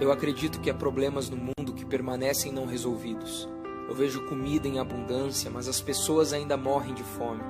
Eu acredito que há problemas no mundo que permanecem não resolvidos. Eu vejo comida em abundância, mas as pessoas ainda morrem de fome.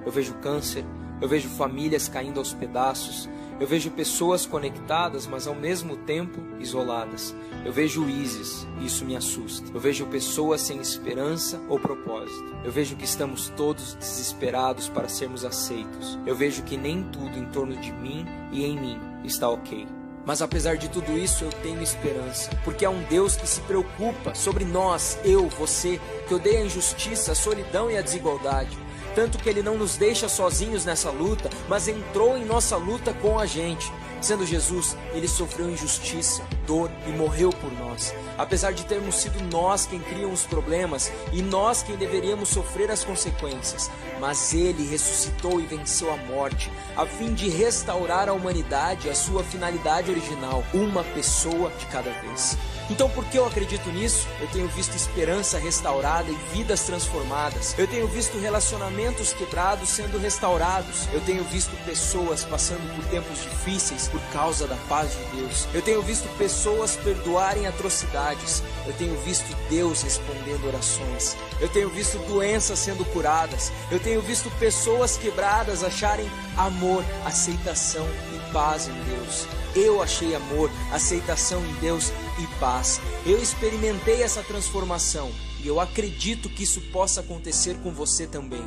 Eu vejo câncer, eu vejo famílias caindo aos pedaços, eu vejo pessoas conectadas, mas ao mesmo tempo isoladas. Eu vejo ISIS, e isso me assusta. Eu vejo pessoas sem esperança ou propósito. Eu vejo que estamos todos desesperados para sermos aceitos. Eu vejo que nem tudo em torno de mim e em mim está ok. Mas apesar de tudo isso, eu tenho esperança, porque há um Deus que se preocupa sobre nós, eu, você, que odeia a injustiça, a solidão e a desigualdade. Tanto que Ele não nos deixa sozinhos nessa luta, mas entrou em nossa luta com a gente. Sendo Jesus, Ele sofreu injustiça, dor e morreu por nós. Apesar de termos sido nós quem criam os problemas e nós quem deveríamos sofrer as consequências, mas Ele ressuscitou e venceu a morte, a fim de restaurar a humanidade à sua finalidade original, uma pessoa de cada vez. Então, por que eu acredito nisso? Eu tenho visto esperança restaurada e vidas transformadas. Eu tenho visto relacionamentos quebrados sendo restaurados. Eu tenho visto pessoas passando por tempos difíceis por causa da paz de Deus. Eu tenho visto pessoas perdoarem atrocidades. Eu tenho visto Deus respondendo orações. Eu tenho visto doenças sendo curadas. Eu tenho visto pessoas quebradas acharem amor, aceitação e paz em Deus. Eu achei amor, aceitação em Deus e paz. Eu experimentei essa transformação e eu acredito que isso possa acontecer com você também.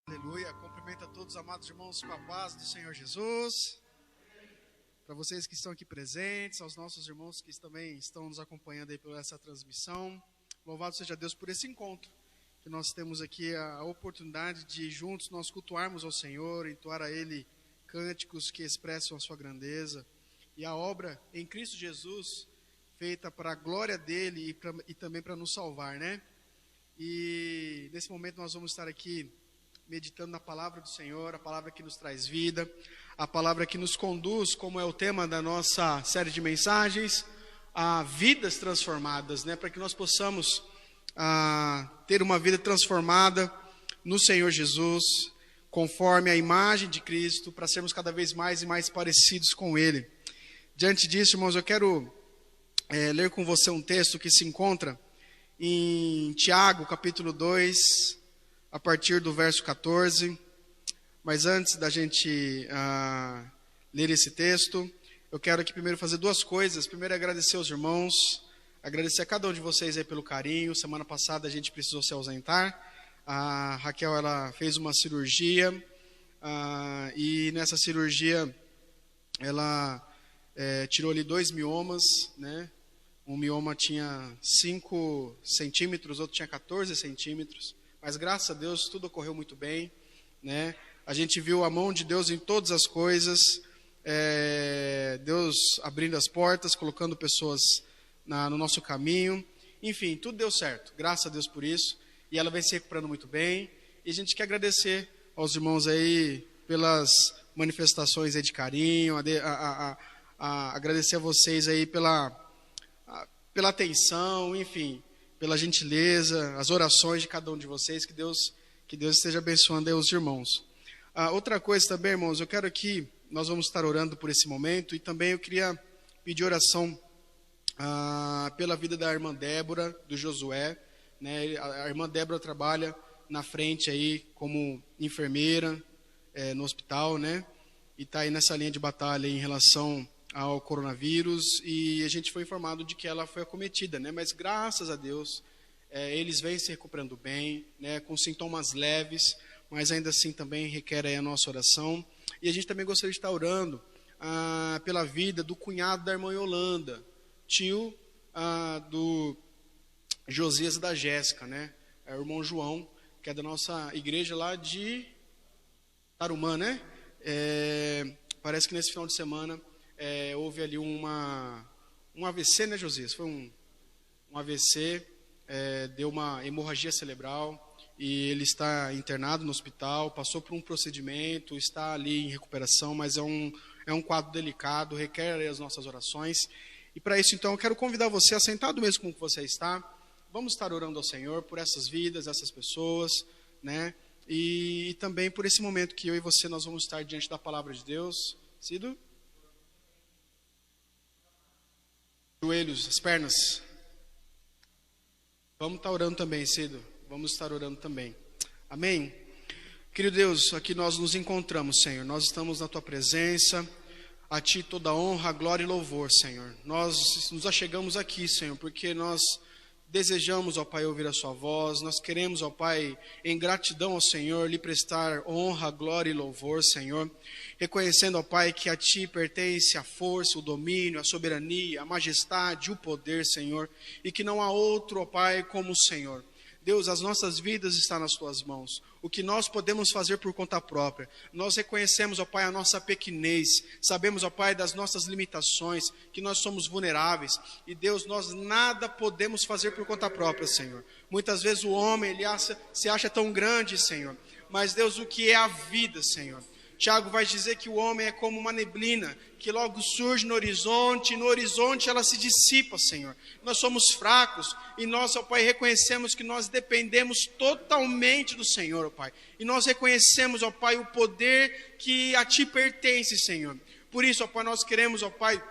Aleluia, cumprimento a todos os amados irmãos com a paz do Senhor Jesus. Para vocês que estão aqui presentes, aos nossos irmãos que também estão nos acompanhando aí por essa transmissão. Louvado seja Deus por esse encontro, que nós temos aqui a oportunidade de juntos nós cultuarmos ao Senhor, entoar a Ele cânticos que expressam a sua grandeza. E a obra em Cristo Jesus, feita para a glória dEle e também para nos salvar, né? E nesse momento nós vamos estar aqui meditando na palavra do Senhor, a palavra que nos traz vida, a palavra que nos conduz, como é o tema da nossa série de mensagens, a vidas transformadas, né? Para que nós possamos ter uma vida transformada no Senhor Jesus, conforme a imagem de Cristo, para sermos cada vez mais e mais parecidos com Ele. Diante disso, irmãos, eu quero ler com você um texto que se encontra em Tiago, capítulo 2, a partir do verso 14, mas antes da gente ler esse texto, eu quero aqui primeiro fazer duas coisas. Primeiro, agradecer aos irmãos, agradecer a cada um de vocês aí pelo carinho. Semana passada a gente precisou se ausentar, a Raquel ela fez uma cirurgia, e nessa cirurgia ela tirou ali 2 miomas, né? Um mioma tinha 5 centímetros, outro tinha 14 centímetros. Mas graças a Deus tudo ocorreu muito bem, né? A gente viu a mão de Deus em todas as coisas, Deus abrindo as portas, colocando pessoas no nosso caminho. Enfim, tudo deu certo, graças a Deus por isso. E ela vem se recuperando muito bem. E a gente quer agradecer aos irmãos aí pelas manifestações aí de carinho, agradecer a vocês aí pela atenção, enfim, pela gentileza, as orações de cada um de vocês, que Deus esteja abençoando aí os irmãos. Outra coisa também, irmãos, eu quero aqui, nós vamos estar orando por esse momento, e também eu queria pedir oração pela vida da irmã Débora, do Josué, né? A irmã Débora trabalha na frente aí como enfermeira no hospital, né? E está aí nessa linha de batalha em relação ao coronavírus, e a gente foi informado de que ela foi acometida, né? Mas graças a Deus, eles vêm se recuperando bem, né? Com sintomas leves, mas ainda assim também requer aí a nossa oração. E a gente também gostaria de estar orando pela vida do cunhado da irmã Yolanda, tio do Josias e da Jéssica, né? É o irmão João, que é da nossa igreja lá de Tarumã, né? Parece que nesse final de semana houve ali um AVC, né, Josias? Foi um AVC, deu uma hemorragia cerebral, e ele está internado no hospital, passou por um procedimento, está ali em recuperação, mas é um quadro delicado, requer as nossas orações. E para isso, então, eu quero convidar você a sentar do mesmo como que você está. Vamos estar orando ao Senhor por essas vidas, essas pessoas, né? E também por esse momento que eu e você nós vamos estar diante da palavra de Deus. Cido? Joelhos, as pernas. Vamos estar orando também, Cido. Vamos estar orando também. Amém? Querido Deus, aqui nós nos encontramos, Senhor. Nós estamos na Tua presença. A Ti toda honra, glória e louvor, Senhor. Nós nos achegamos aqui, Senhor, porque nós desejamos, ó Pai, ouvir a Sua voz. Nós queremos, ó Pai, em gratidão ao Senhor, lhe prestar honra, glória e louvor, Senhor. Reconhecendo, ó Pai, que a Ti pertence a força, o domínio, a soberania, a majestade, o poder, Senhor. E que não há outro, ó Pai, como o Senhor. Deus, as nossas vidas estão nas Tuas mãos. O que nós podemos fazer por conta própria. Nós reconhecemos, ó Pai, a nossa pequenez. Sabemos, ó Pai, das nossas limitações, que nós somos vulneráveis. E Deus, nós nada podemos fazer por conta própria, Senhor. Muitas vezes o homem, ele se acha tão grande, Senhor. Mas Deus, o que é a vida, Senhor? Tiago vai dizer que o homem é como uma neblina, que logo surge no horizonte, e no horizonte ela se dissipa, Senhor. Nós somos fracos, e nós, ó Pai, reconhecemos que nós dependemos totalmente do Senhor, ó Pai. E nós reconhecemos, ó Pai, o poder que a Ti pertence, Senhor. Por isso, ó Pai, nós queremos, ó Pai,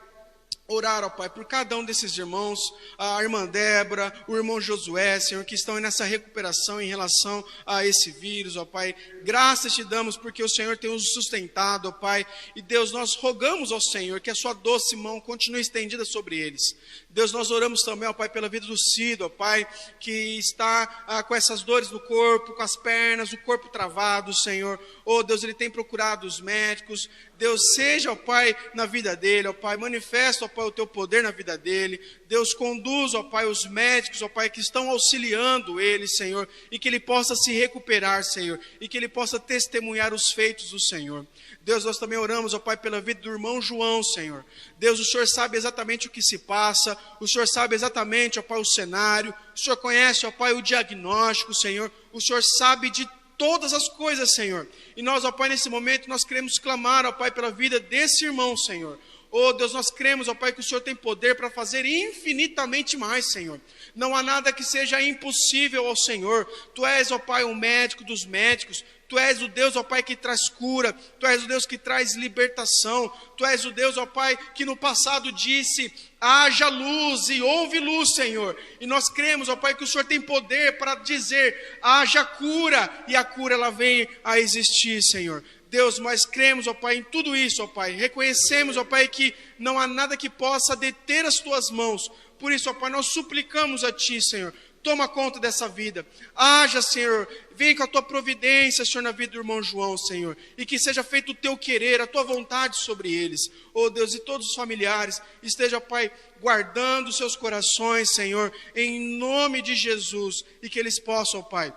orar, ó Pai, por cada um desses irmãos, a irmã Débora, o irmão Josué, Senhor, que estão nessa recuperação em relação a esse vírus, ó Pai. Graças Te damos porque o Senhor tem os sustentado, ó Pai. E Deus, nós rogamos ao Senhor que a Sua doce mão continue estendida sobre eles. Deus, nós oramos também, ó Pai, pela vida do Cido, ó Pai, que está com essas dores no corpo, com as pernas, o corpo travado, Senhor. Oh Deus, ele tem procurado os médicos. Deus, seja, ó Pai, na vida dele, ó Pai, manifesta, ó Pai, o Teu poder na vida dele. Deus, conduz, ó Pai, os médicos, ó Pai, que estão auxiliando ele, Senhor, e que ele possa se recuperar, Senhor, e que ele possa testemunhar os feitos do Senhor. Deus, nós também oramos, ó Pai, pela vida do irmão João, Senhor. Deus, o Senhor sabe exatamente o que se passa, o Senhor sabe exatamente, ó Pai, o cenário, o Senhor conhece, ó Pai, o diagnóstico, Senhor, o Senhor sabe de todas as coisas, Senhor. E nós, ó Pai, nesse momento, nós queremos clamar, ó Pai, pela vida desse irmão, Senhor. Oh Deus, nós cremos, ó Pai, que o Senhor tem poder para fazer infinitamente mais, Senhor. Não há nada que seja impossível ao Senhor. Tu és, ó Pai, o médico dos médicos. Tu és o Deus, ó Pai, que traz cura. Tu és o Deus que traz libertação. Tu és o Deus, ó Pai, que no passado disse: haja luz e houve luz, Senhor. E nós cremos, ó Pai, que o Senhor tem poder para dizer: haja cura, e a cura ela vem a existir, Senhor. Deus, nós cremos, ó Pai, em tudo isso, ó Pai. Reconhecemos, ó Pai, que não há nada que possa deter as Tuas mãos. Por isso, ó Pai, nós suplicamos a Ti, Senhor. Toma conta dessa vida. Haja, Senhor. Vem com a Tua providência, Senhor, na vida do irmão João, Senhor. E que seja feito o Teu querer, a Tua vontade sobre eles. Oh Deus, e todos os familiares, esteja, Pai, guardando os seus corações, Senhor, em nome de Jesus. E que eles possam, Pai,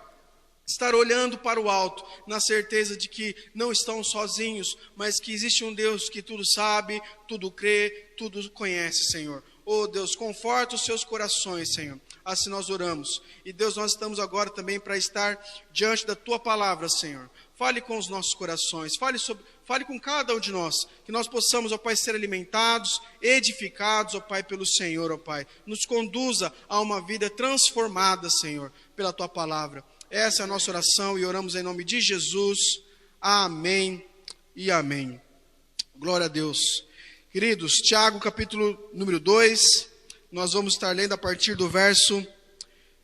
estar olhando para o alto, na certeza de que não estão sozinhos, mas que existe um Deus que tudo sabe, tudo crê, tudo conhece, Senhor. Oh Deus, conforta os seus corações, Senhor. Assim nós oramos. E Deus, nós estamos agora também para estar diante da Tua palavra, Senhor. Fale com os nossos corações, fale com cada um de nós, que nós possamos, ó Pai, ser alimentados, edificados, ó Pai, pelo Senhor, ó Pai. Nos conduza a uma vida transformada, Senhor, pela Tua palavra. Essa é a nossa oração e oramos em nome de Jesus. Amém e amém. Glória a Deus. Queridos, Tiago capítulo número 2, nós vamos estar lendo a partir do verso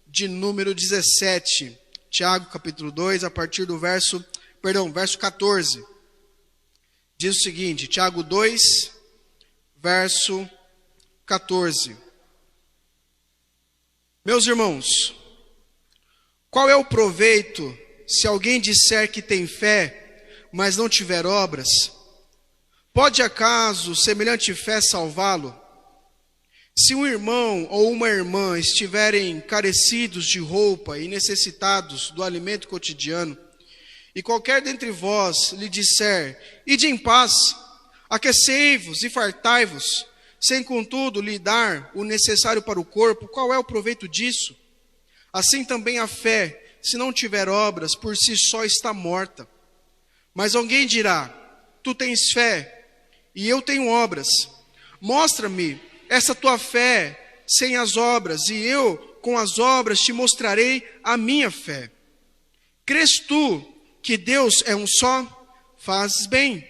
de número 17. Tiago capítulo 2, a partir do verso 14. Diz o seguinte, Tiago 2, verso 14. Meus irmãos, qual é o proveito se alguém disser que tem fé, mas não tiver obras? Pode acaso semelhante fé salvá-lo? Se um irmão ou uma irmã estiverem carecidos de roupa e necessitados do alimento cotidiano, e qualquer dentre vós lhe disser: ide em paz, aquecei-vos e fartai-vos, sem contudo lhe dar o necessário para o corpo, qual é o proveito disso? Assim também a fé, se não tiver obras, por si só está morta. Mas alguém dirá: tu tens fé, e eu tenho obras. Mostra-me essa tua fé sem as obras, e eu, com as obras, te mostrarei a minha fé. Crês tu que Deus é um só? Fazes bem.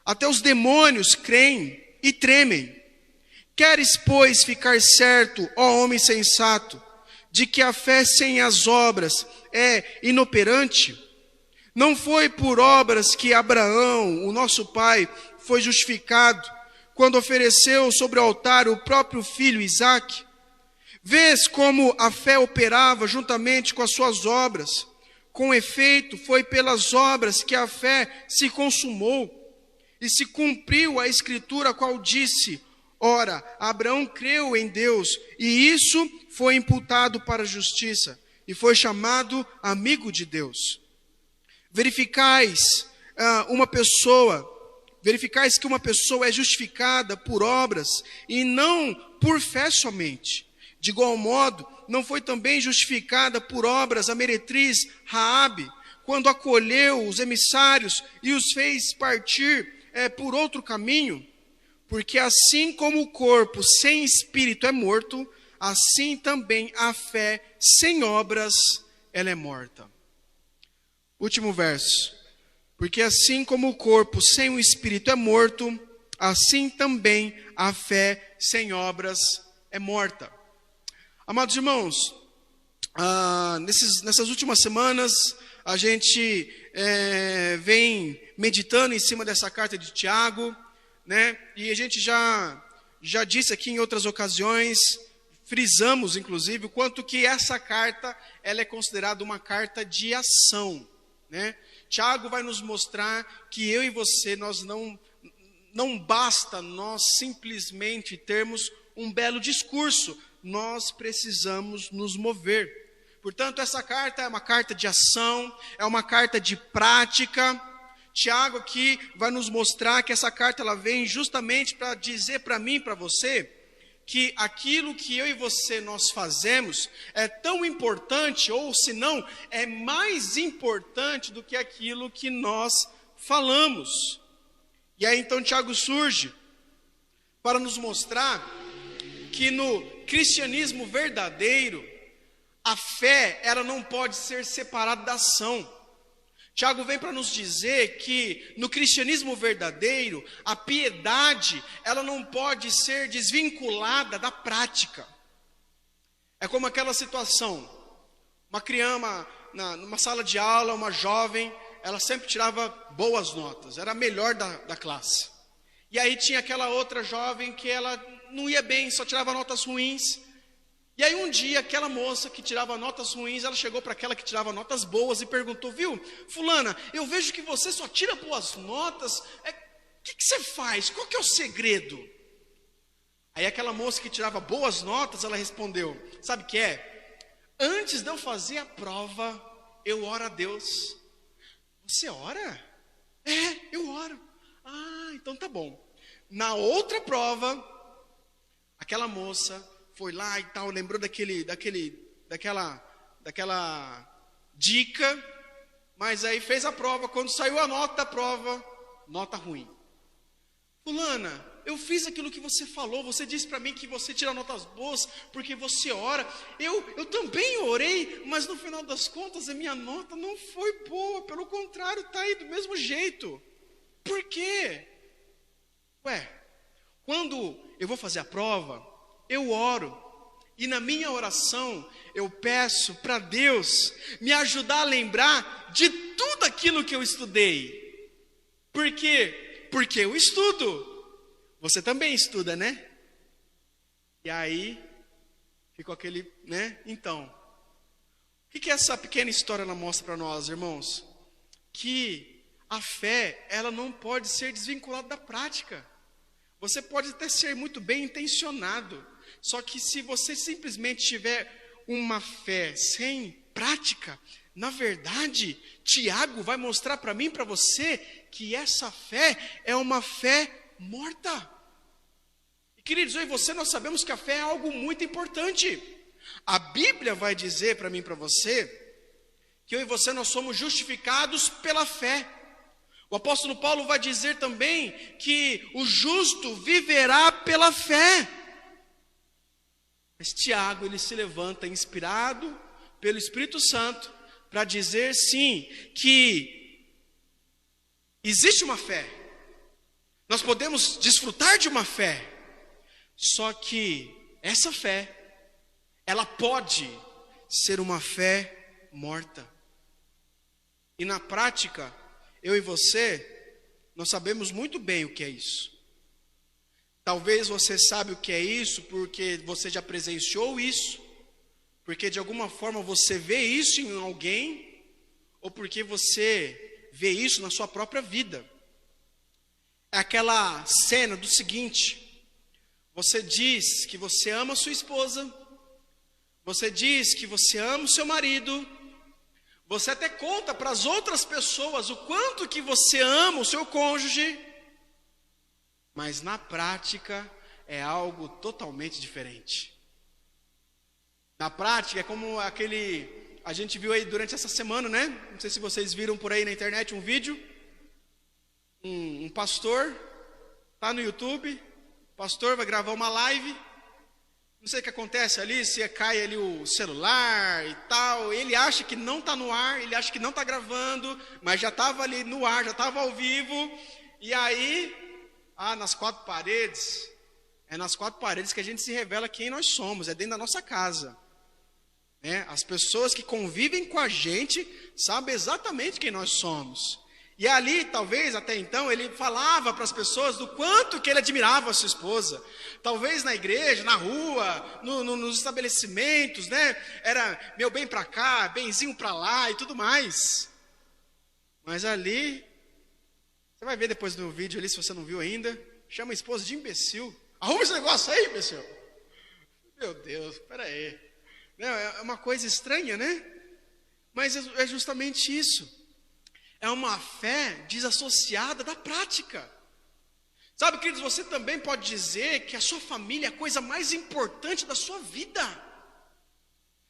Até os demônios creem e tremem. Queres, pois, ficar certo, ó homem sensato, de que a fé sem as obras é inoperante? Não foi por obras que Abraão, o nosso pai, foi justificado, quando ofereceu sobre o altar o próprio filho Isaque? Vês como a fé operava juntamente com as suas obras. Com efeito, foi pelas obras que a fé se consumou, e se cumpriu a escritura, a qual disse: ora, Abraão creu em Deus, e isso foi imputado para a justiça, e foi chamado amigo de Deus. Verificais que uma pessoa é justificada por obras, e não por fé somente. De igual modo, não foi também justificada por obras a meretriz Raabe, quando acolheu os emissários e os fez partir por outro caminho? Porque assim como o corpo sem espírito é morto, assim também a fé sem obras, ela é morta. Último verso. Porque assim como o corpo sem o espírito é morto, assim também a fé sem obras é morta. Amados irmãos, nessas últimas semanas, a gente vem meditando em cima dessa carta de Tiago, né? E a gente já disse aqui em outras ocasiões, frisamos inclusive, o quanto que essa carta ela é considerada uma carta de ação, né? Tiago vai nos mostrar que eu e você, nós não basta nós simplesmente termos um belo discurso, nós precisamos nos mover. Portanto, essa carta é uma carta de ação, é uma carta de prática. Tiago aqui vai nos mostrar que essa carta ela vem justamente para dizer para mim e para você que aquilo que eu e você nós fazemos é tão importante, ou se não, é mais importante do que aquilo que nós falamos. E aí então Tiago surge para nos mostrar que no cristianismo verdadeiro, a fé ela não pode ser separada da ação. Tiago vem para nos dizer que no cristianismo verdadeiro, a piedade, ela não pode ser desvinculada da prática. É como aquela situação, uma criança, numa sala de aula, uma jovem, ela sempre tirava boas notas, era a melhor da classe. E aí tinha aquela outra jovem que ela não ia bem, só tirava notas ruins. E aí um dia, aquela moça que tirava notas ruins, ela chegou para aquela que tirava notas boas e perguntou: viu, fulana, eu vejo que você só tira boas notas, o que você faz? Qual que é o segredo? Aí aquela moça que tirava boas notas, ela respondeu: sabe o que é? Antes de eu fazer a prova, eu oro a Deus. Você ora? Eu oro. Ah, então tá bom. Na outra prova, aquela moça foi lá e tal, lembrou daquela dica, mas aí fez a prova. Quando saiu a nota da prova, nota ruim. Fulana, eu fiz aquilo que você falou, você disse para mim que você tira notas boas porque você ora. Eu também orei, mas no final das contas a minha nota não foi boa, pelo contrário, está aí do mesmo jeito. Por quê? Quando eu vou fazer a prova, eu oro, e na minha oração eu peço para Deus me ajudar a lembrar de tudo aquilo que eu estudei. Por quê? Porque eu estudo. Você também estuda, né? E aí ficou aquele, né? Então, o que essa pequena história ela mostra para nós, irmãos? Que a fé, ela não pode ser desvinculada da prática. Você pode até ser muito bem intencionado, só que se você simplesmente tiver uma fé sem prática, na verdade, Tiago vai mostrar para mim e para você que essa fé é uma fé morta. E queridos, eu e você, nós sabemos que a fé é algo muito importante. A Bíblia vai dizer para mim e para você que eu e você nós somos justificados pela fé. O apóstolo Paulo vai dizer também que o justo viverá pela fé. Mas Tiago, ele se levanta inspirado pelo Espírito Santo para dizer sim, que existe uma fé. Nós podemos desfrutar de uma fé. Só que essa fé, ela pode ser uma fé morta. E na prática, eu e você, nós sabemos muito bem o que é isso. Talvez você saiba o que é isso porque você já presenciou isso, porque de alguma forma você vê isso em alguém, ou porque você vê isso na sua própria vida. É aquela cena do seguinte: você diz que você ama a sua esposa, você diz que você ama o seu marido, você até conta para as outras pessoas o quanto que você ama o seu cônjuge, mas na prática é algo totalmente diferente. Na prática é como a gente viu aí durante essa semana, né? Não sei se vocês viram por aí na internet um vídeo, um pastor, tá no YouTube, o pastor vai gravar uma live, não sei o que acontece ali, se cai ali o celular e tal, ele acha que não está no ar, ele acha que não está gravando, mas já estava ali no ar, já estava ao vivo, e aí, nas quatro paredes, é nas quatro paredes que a gente se revela quem nós somos, é dentro da nossa casa. As pessoas que convivem com a gente sabem exatamente quem nós somos. E ali, talvez, até então, ele falava para as pessoas do quanto que ele admirava a sua esposa. Talvez na igreja, na rua, nos estabelecimentos, né? Era meu bem para cá, benzinho para lá e tudo mais. Mas ali, você vai ver depois do vídeo ali, se você não viu ainda, chama a esposa de imbecil. Arruma esse negócio aí, imbecil. Meu Deus, peraí. É uma coisa estranha, né? Mas é justamente isso. É uma fé desassociada da prática. Sabe, queridos, você também pode dizer que a sua família é a coisa mais importante da sua vida.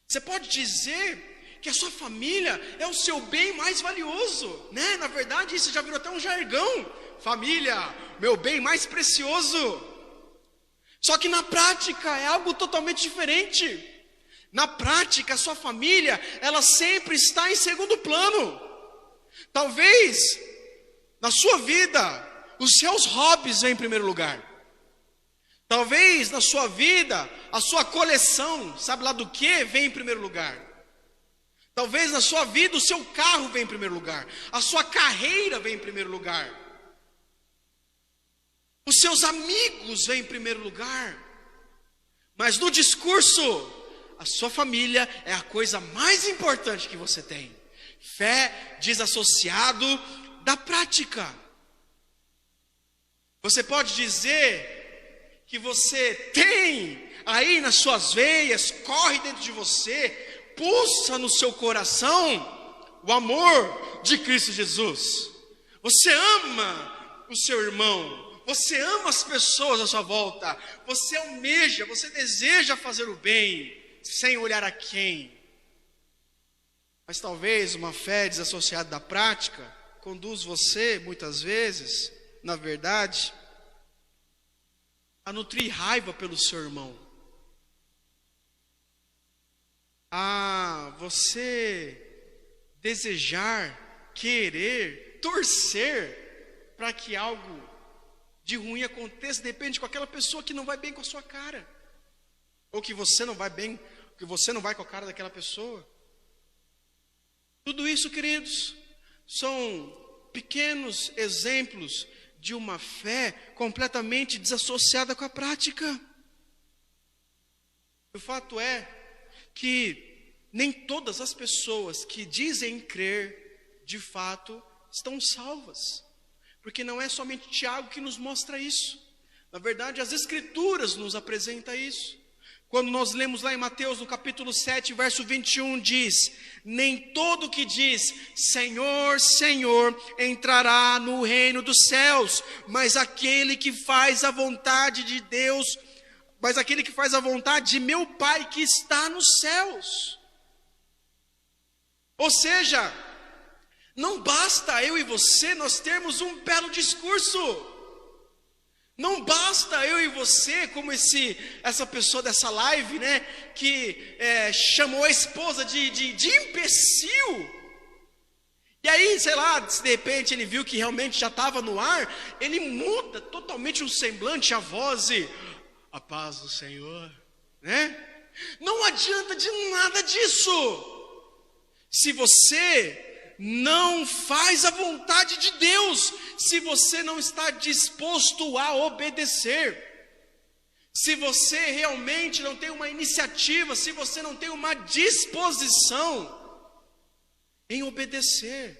Você pode dizer que a sua família é o seu bem mais valioso, né? Na verdade, isso já virou até um jargão. Família, meu bem mais precioso. Só que na prática é algo totalmente diferente. Na prática, a sua família, ela sempre está em segundo plano. Talvez, na sua vida, os seus hobbies vêm em primeiro lugar. Talvez, na sua vida, a sua coleção, sabe lá do que, vem em primeiro lugar. Talvez, na sua vida, o seu carro vem em primeiro lugar. A sua carreira vem em primeiro lugar. Os seus amigos vêm em primeiro lugar. Mas no discurso, a sua família é a coisa mais importante que você tem. Fé desassociado da prática. Você pode dizer que você tem aí nas suas veias, corre dentro de você, pulsa no seu coração o amor de Cristo Jesus. Você ama o seu irmão, você ama as pessoas à sua volta, você almeja, você deseja fazer o bem, sem olhar a quem. Mas talvez uma fé desassociada da prática conduz você, muitas vezes, na verdade, a nutrir raiva pelo seu irmão. A você desejar, querer, torcer para que algo de ruim aconteça, depende com aquela pessoa que não vai bem com a sua cara. Ou que você não vai bem, que você não vai com a cara daquela pessoa. Tudo isso, queridos, são pequenos exemplos de uma fé completamente desassociada com a prática. O fato é que nem todas as pessoas que dizem crer, de fato, estão salvas. Porque não é somente Tiago que nos mostra isso. Na verdade, as Escrituras nos apresentam isso. Quando nós lemos lá em Mateus, no capítulo 7, verso 21, diz: nem todo que diz, Senhor, Senhor, entrará no reino dos céus, mas aquele que faz a vontade de Deus, mas aquele que faz a vontade de meu Pai que está nos céus. Ou seja, não basta eu e você nós termos um belo discurso. Não basta eu e você, como essa pessoa dessa live, né, que chamou a esposa de imbecil. E aí, sei lá, se de repente ele viu que realmente já estava no ar, ele muda totalmente o semblante, a voz e a paz do Senhor, né? Não adianta de nada disso. Se você não faz a vontade de Deus, se você não está disposto a obedecer, se você realmente não tem uma iniciativa, se você não tem uma disposição em obedecer.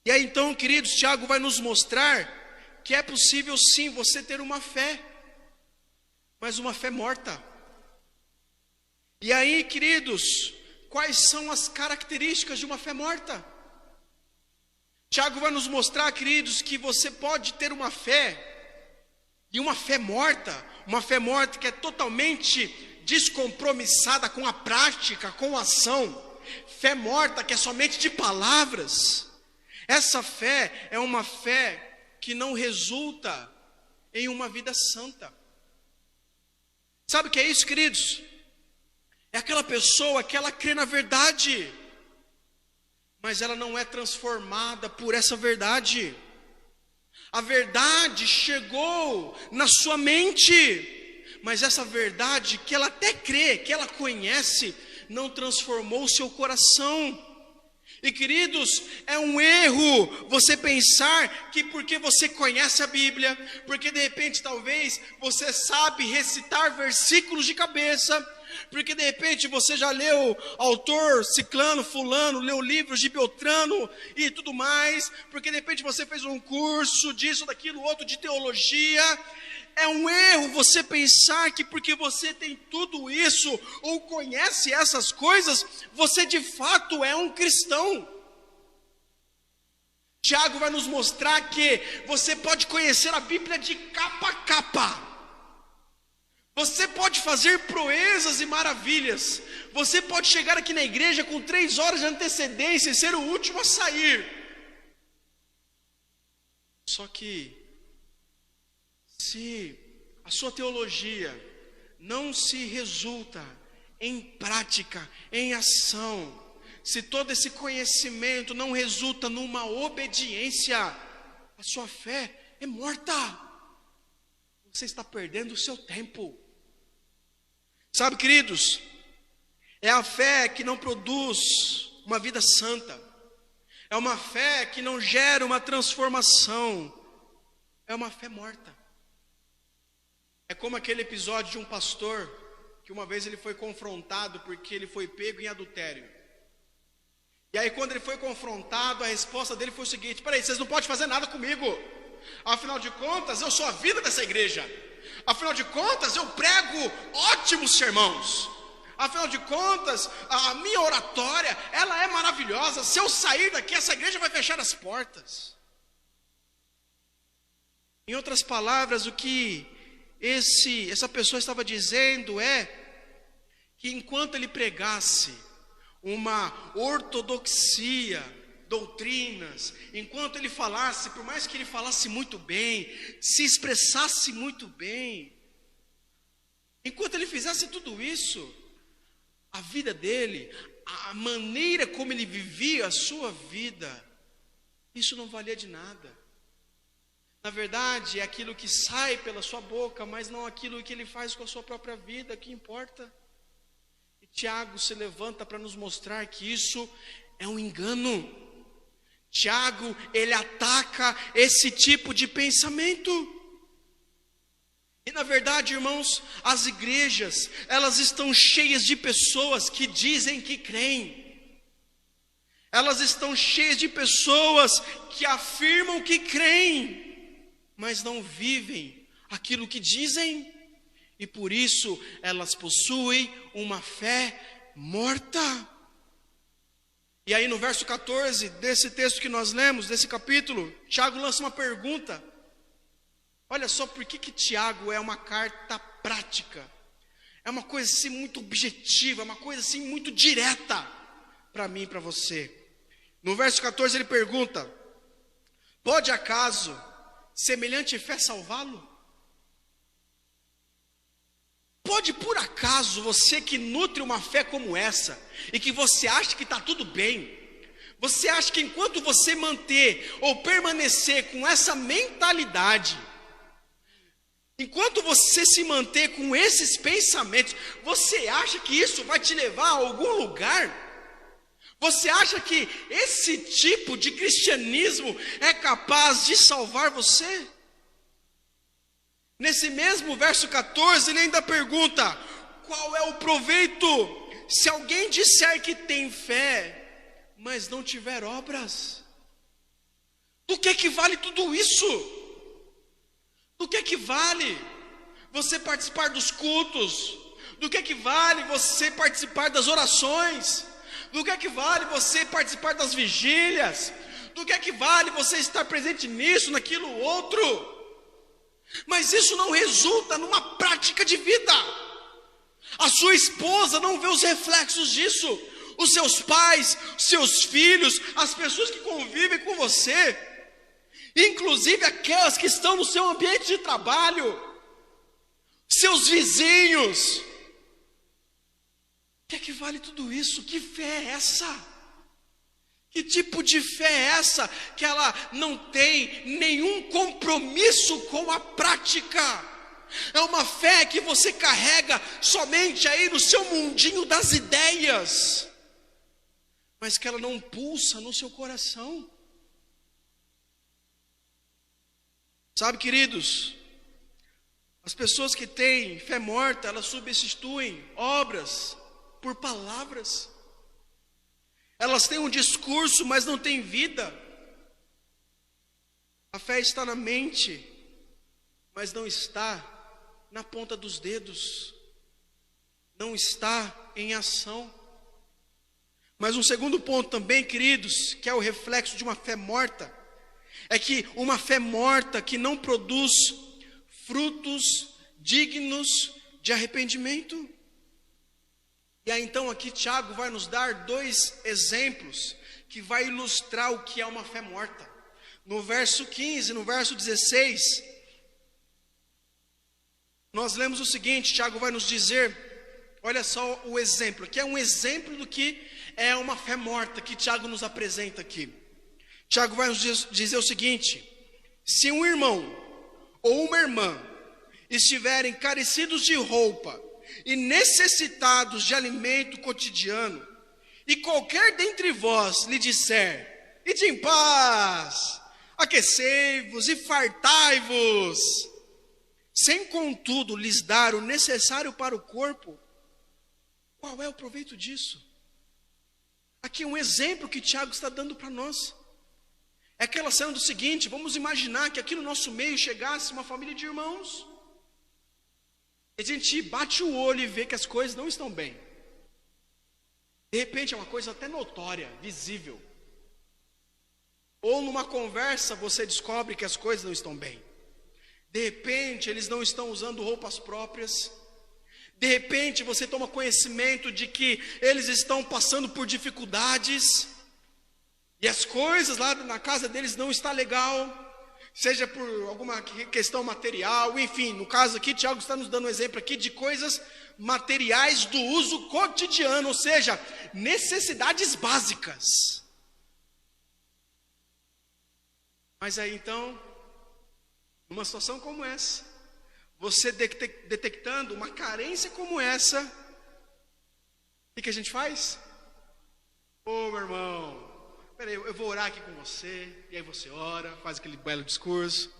E aí então, queridos, Tiago vai nos mostrar que é possível sim você ter uma fé, mas uma fé morta. E aí, queridos, quais são as características de uma fé morta? Tiago vai nos mostrar, queridos, que você pode ter uma fé, e uma fé morta que é totalmente descompromissada com a prática, com a ação, fé morta que é somente de palavras. Essa fé é uma fé que não resulta em uma vida santa. Sabe o que é isso, queridos? É aquela pessoa que ela crê na verdade, mas ela não é transformada por essa verdade. A verdade chegou na sua mente, mas essa verdade que ela até crê, que ela conhece, não transformou o seu coração. E queridos, é um erro você pensar que porque você conhece a Bíblia, porque de repente talvez você sabe recitar versículos de cabeça, porque de repente você já leu autor ciclano, fulano, leu livros de Beltrano e tudo mais, porque de repente você fez um curso disso, daquilo, outro de teologia. É um erro você pensar que porque você tem tudo isso, ou conhece essas coisas, você de fato é um cristão. Tiago vai nos mostrar que você pode conhecer a Bíblia de capa a capa. Você pode fazer proezas e maravilhas. Você pode chegar aqui na igreja com 3 horas de antecedência e ser o último a sair. Só que, se a sua teologia não se resulta em prática, em ação, se todo esse conhecimento não resulta numa obediência, a sua fé é morta. Você está perdendo o seu tempo. Sabe, queridos, é a fé que não produz uma vida santa, é uma fé que não gera uma transformação, é uma fé morta. É como aquele episódio de um pastor, que uma vez ele foi confrontado porque ele foi pego em adultério. E aí quando ele foi confrontado, a resposta dele foi o seguinte: peraí, vocês não podem fazer nada comigo, afinal de contas eu sou a vida dessa igreja, afinal de contas eu prego ótimos sermãos, afinal de contas a minha oratória, ela é maravilhosa, se eu sair daqui essa igreja vai fechar as portas. Em outras palavras, o que essa pessoa estava dizendo é que enquanto ele pregasse uma ortodoxia, doutrinas, enquanto ele falasse, por mais que ele falasse muito bem, se expressasse muito bem, enquanto ele fizesse tudo isso, a vida dele, a maneira como ele vivia a sua vida, isso não valia de nada. Na verdade, é aquilo que sai pela sua boca, mas não aquilo que ele faz com a sua própria vida que importa. E Tiago se levanta para nos mostrar que isso é um engano. Tiago, ele ataca esse tipo de pensamento. E na verdade, irmãos, as igrejas, elas estão cheias de pessoas que dizem que creem. Elas estão cheias de pessoas que afirmam que creem, mas não vivem aquilo que dizem, e por isso elas possuem uma fé morta. E aí no verso 14 desse texto que nós lemos, desse capítulo, Tiago lança uma pergunta. Olha só por que Tiago é uma carta prática, é uma coisa assim muito objetiva, é uma coisa assim muito direta. para mim e para você. No verso 14 ele pergunta: pode acaso semelhante fé salvá-lo? Pode por acaso você que nutre uma fé como essa, e que você acha que está tudo bem, você acha que enquanto você manter ou permanecer com essa mentalidade, enquanto você se manter com esses pensamentos, você acha que isso vai te levar a algum lugar? Você acha que esse tipo de cristianismo é capaz de salvar você? Nesse mesmo verso 14, ele ainda pergunta: qual é o proveito se alguém disser que tem fé, mas não tiver obras? Do que vale tudo isso? Do que vale você participar dos cultos? Do que vale você participar das orações? Do que vale você participar das vigílias? Do que vale você estar presente nisso, naquilo, outro? Mas isso não resulta numa prática de vida. A sua esposa não vê os reflexos disso. Os seus pais, os seus filhos, as pessoas que convivem com você, inclusive aquelas que estão no seu ambiente de trabalho, seus vizinhos. O que vale tudo isso? Que fé é essa? Que tipo de fé é essa que ela não tem nenhum compromisso com a prática? É uma fé que você carrega somente aí no seu mundinho das ideias, mas que ela não pulsa no seu coração. Sabe, queridos, as pessoas que têm fé morta, elas substituem obras por palavras. Elas têm um discurso, mas não têm vida. A fé está na mente, mas não está na ponta dos dedos. Não está em ação. Mas um segundo ponto também, queridos, que é o reflexo de uma fé morta, é que uma fé morta que não produz frutos dignos de arrependimento. E aí então aqui Tiago vai nos dar dois exemplos que vai ilustrar o que é uma fé morta. No verso 15, no verso 16, nós lemos o seguinte: Tiago vai nos dizer, olha só o exemplo, que é um exemplo do que é uma fé morta que Tiago nos apresenta aqui. Tiago vai nos dizer o seguinte: se um irmão ou uma irmã estiverem carecidos de roupa e necessitados de alimento cotidiano, e qualquer dentre vós lhe disser: ide em paz, aquecei-vos e fartai-vos, sem contudo lhes dar o necessário para o corpo, qual é o proveito disso? Aqui é um exemplo que Tiago está dando para nós. É aquela cena do seguinte: vamos imaginar que aqui no nosso meio chegasse uma família de irmãos, a gente bate o olho e vê que as coisas não estão bem. De repente é uma coisa até notória, visível. Ou numa conversa você descobre que as coisas não estão bem. De repente eles não estão usando roupas próprias. De repente você toma conhecimento de que eles estão passando por dificuldades, e as coisas lá na casa deles não está legal, seja por alguma questão material, enfim, no caso aqui, Tiago está nos dando um exemplo aqui de coisas materiais do uso cotidiano, ou seja, necessidades básicas. Mas aí então, numa situação como essa, você detectando uma carência como essa, o que a gente faz? Ô, meu irmão, peraí, eu vou orar aqui com você. E aí você ora, faz aquele belo discurso.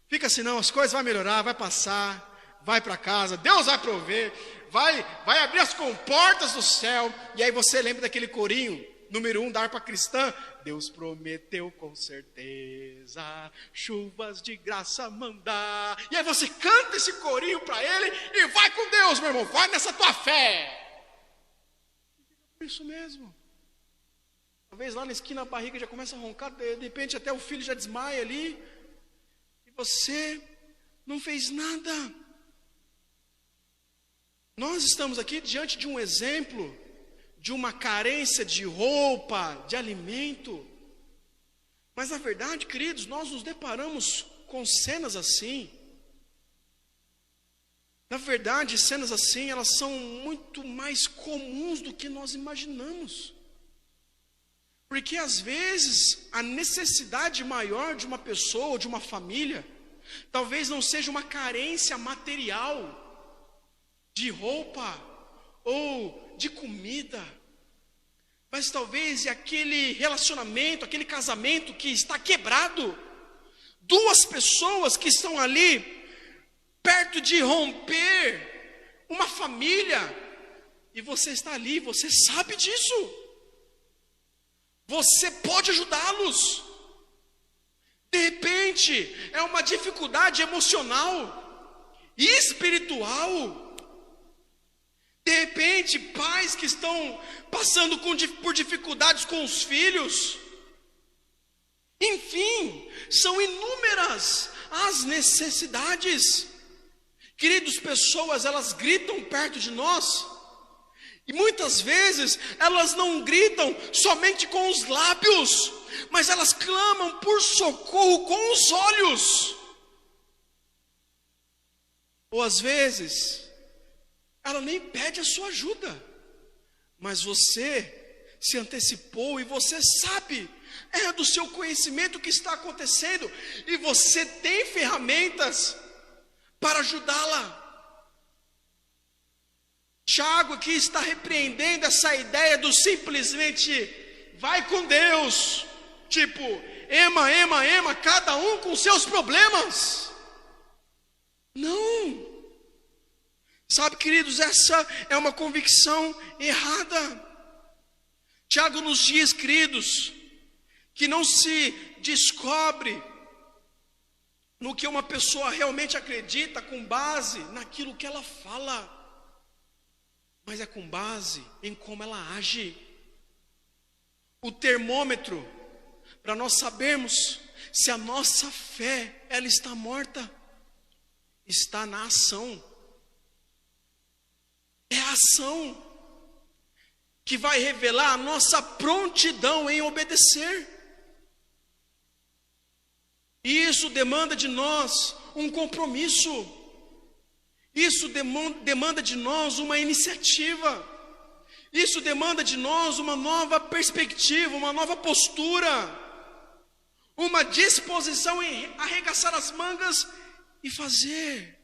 Fica assim, não, as coisas vão melhorar, vai passar, vai para casa, Deus vai prover, vai abrir as comportas do céu. E aí você lembra daquele corinho, número 1 da harpa cristã: Deus prometeu com certeza chuvas de graça mandar. E aí você canta esse corinho para ele e vai com Deus, meu irmão, vai nessa tua fé. Isso mesmo. Talvez lá na esquina a barriga já começa a roncar, de repente até o filho já desmaia ali, e você não fez nada. Nós estamos aqui diante de um exemplo de uma carência de roupa, de alimento. Mas na verdade, queridos, nós nos deparamos com cenas assim. Na verdade, cenas assim, elas são muito mais comuns do que nós imaginamos. Porque às vezes a necessidade maior de uma pessoa ou de uma família talvez não seja uma carência material de roupa ou de comida, mas talvez é aquele relacionamento, aquele casamento que está quebrado, duas pessoas que estão ali perto de romper uma família, e você está ali, você sabe disso. Você pode ajudá-los. De repente, é uma dificuldade emocional e espiritual. De repente, pais que estão passando por dificuldades com os filhos. Enfim, são inúmeras as necessidades. Queridos, pessoas, elas gritam perto de nós. E muitas vezes elas não gritam somente com os lábios, mas elas clamam por socorro com os olhos. Ou às vezes, ela nem pede a sua ajuda, mas você se antecipou e você sabe, é do seu conhecimento o que está acontecendo, e você tem ferramentas para ajudá-la. Tiago aqui está repreendendo essa ideia do simplesmente vai com Deus, tipo, ema, cada um com seus problemas. Não. Sabe, queridos, essa é uma convicção errada. Tiago nos diz, queridos, que não se descobre no que uma pessoa realmente acredita com base naquilo que ela fala, mas é com base em como ela age. O termômetro para nós sabermos se a nossa fé ela está morta, está na ação. É a ação que vai revelar a nossa prontidão em obedecer. E isso demanda de nós um compromisso. Isso demanda de nós uma iniciativa. Isso demanda de nós uma nova perspectiva, uma nova postura, uma disposição em arregaçar as mangas e fazer.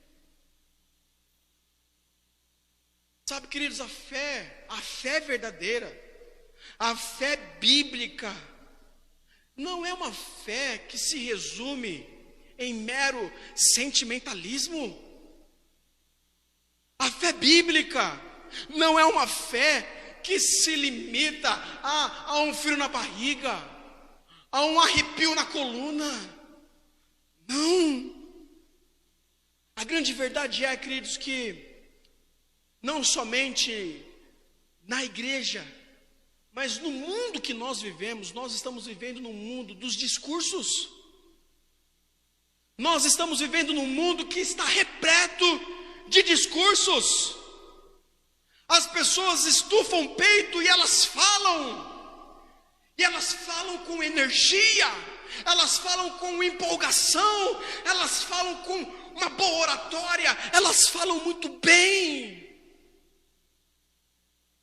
Sabe, queridos, a fé verdadeira, a fé bíblica, não é uma fé que se resume em mero sentimentalismo. A fé bíblica não é uma fé que se limita a um frio na barriga, a um arrepio na coluna. Não. A grande verdade é, queridos, que não somente na igreja, mas no mundo que nós vivemos, nós estamos vivendo num mundo dos discursos. Nós estamos vivendo num mundo que está repleto de discursos. As pessoas estufam o peito e elas falam com energia, elas falam com empolgação, elas falam com uma boa oratória, elas falam muito bem.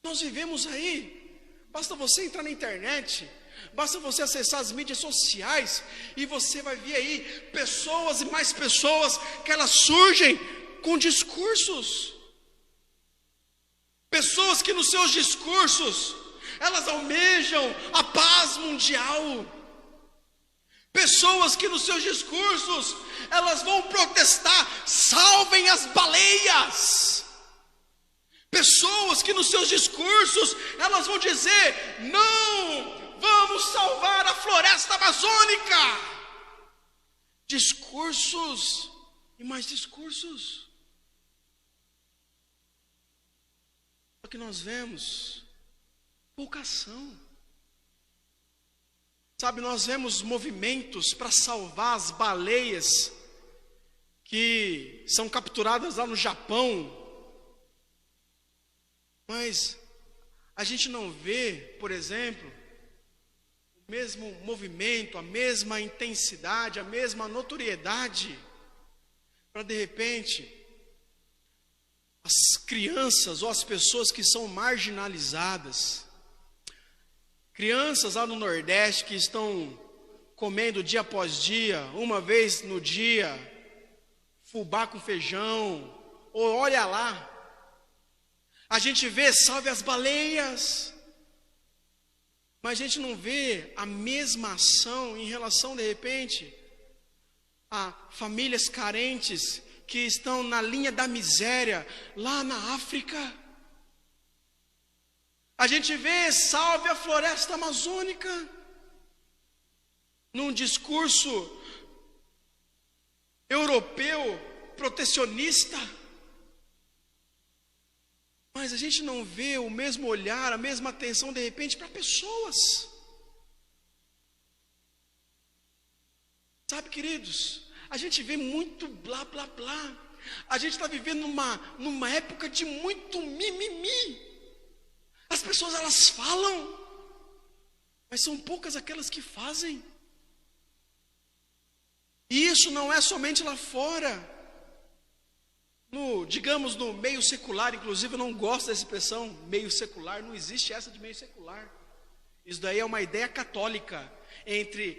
Nós vivemos aí, basta você entrar na internet, basta você acessar as mídias sociais, e você vai ver aí pessoas e mais pessoas que elas surgem com discursos. Pessoas que nos seus discursos, elas almejam a paz mundial. Pessoas que nos seus discursos, elas vão protestar, salvem as baleias. Pessoas que nos seus discursos, elas vão dizer, não, vamos salvar a floresta amazônica. Discursos e mais discursos. Só que nós vemos pouca ação. Sabe, nós vemos movimentos para salvar as baleias que são capturadas lá no Japão, mas a gente não vê, por exemplo, o mesmo movimento, a mesma intensidade, a mesma notoriedade, para de repente, as crianças ou as pessoas que são marginalizadas, crianças lá no Nordeste que estão comendo dia após dia, uma vez no dia, fubá com feijão, ou olha lá, a gente vê salve as baleias, mas a gente não vê a mesma ação em relação, de repente, a famílias carentes que estão na linha da miséria, lá na África. A gente vê salve a floresta amazônica, num discurso europeu, protecionista, mas a gente não vê o mesmo olhar, a mesma atenção, de repente, para pessoas. Sabe, queridos, a gente vê muito blá, blá, blá. A gente está vivendo numa época de muito mimimi. As pessoas, elas falam, mas são poucas aquelas que fazem. E isso não é somente lá fora. Digamos, no meio secular, inclusive eu não gosto dessa expressão, meio secular, não existe essa de meio secular. Isso daí é uma ideia católica, entre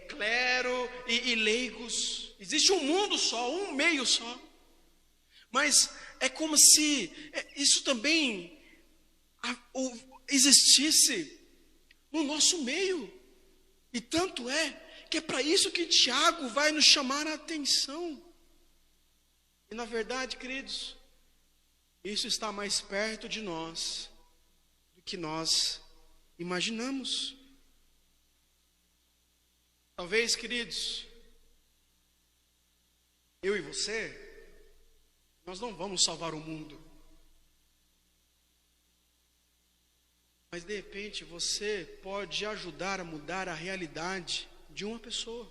clero e leigos. Existe um mundo só, um meio só. Mas é como se isso também existisse no nosso meio. E tanto é que é para isso que Tiago vai nos chamar a atenção. E na verdade, queridos, isso está mais perto de nós do que nós imaginamos. Talvez, queridos, eu e você, nós não vamos salvar o mundo. Mas de repente você pode ajudar a mudar a realidade de uma pessoa,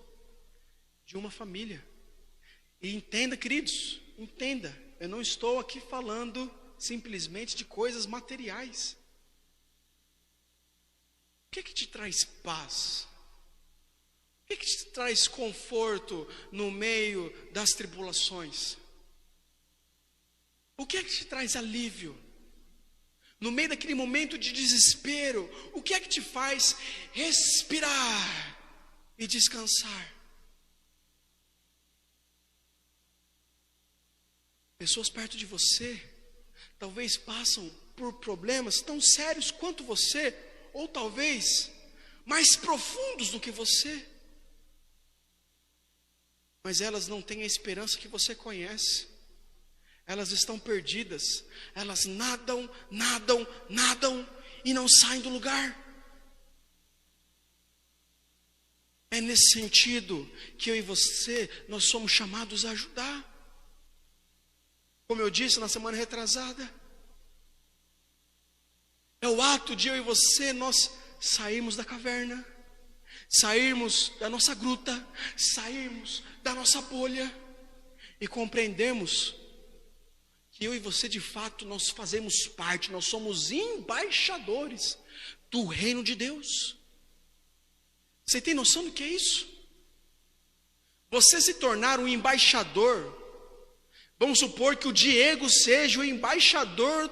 de uma família. E entenda, queridos, entenda, eu não estou aqui falando simplesmente de coisas materiais. O que é que te traz paz? O que é que te traz conforto no meio das tribulações? O que é que te traz alívio? No meio daquele momento de desespero, o que é que te faz respirar e descansar? Pessoas perto de você, talvez passam por problemas tão sérios quanto você, ou talvez mais profundos do que você. Mas elas não têm a esperança que você conhece. Elas estão perdidas, elas nadam e não saem do lugar. É nesse sentido que eu e você, nós somos chamados a ajudar. Como eu disse na semana retrasada, é o ato de eu e você, nós sairmos da caverna, sairmos da nossa gruta, sairmos da nossa bolha e compreendemos que eu e você, de fato, nós fazemos parte, nós somos embaixadores do reino de Deus. Você tem noção do que é isso? Você se tornar um embaixador, vamos supor que o Diego seja o embaixador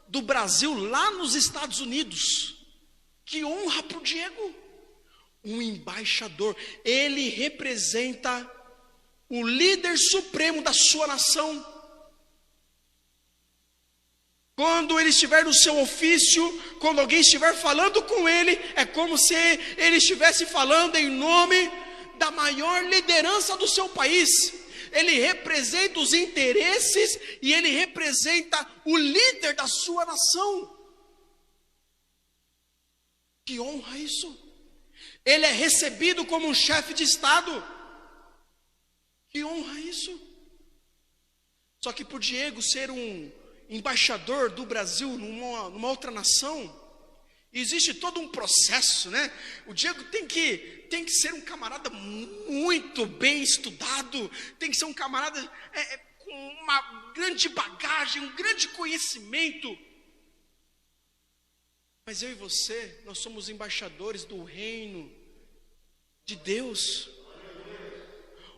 do Brasil lá nos Estados Unidos. Que honra para o Diego! Um embaixador, ele representa o líder supremo da sua nação. Quando ele estiver no seu ofício, quando alguém estiver falando com ele, é como se ele estivesse falando em nome da maior liderança do seu país. Ele representa os interesses e ele representa o líder da sua nação. Que honra isso! Ele é recebido como um chefe de Estado. Que honra isso! Só que por Diego ser um embaixador do Brasil numa outra nação, existe todo um processo, né? O Diego tem que ser um camarada muito bem estudado, tem que ser um camarada com uma grande bagagem, um grande conhecimento. Mas eu e você, nós somos embaixadores do reino de Deus,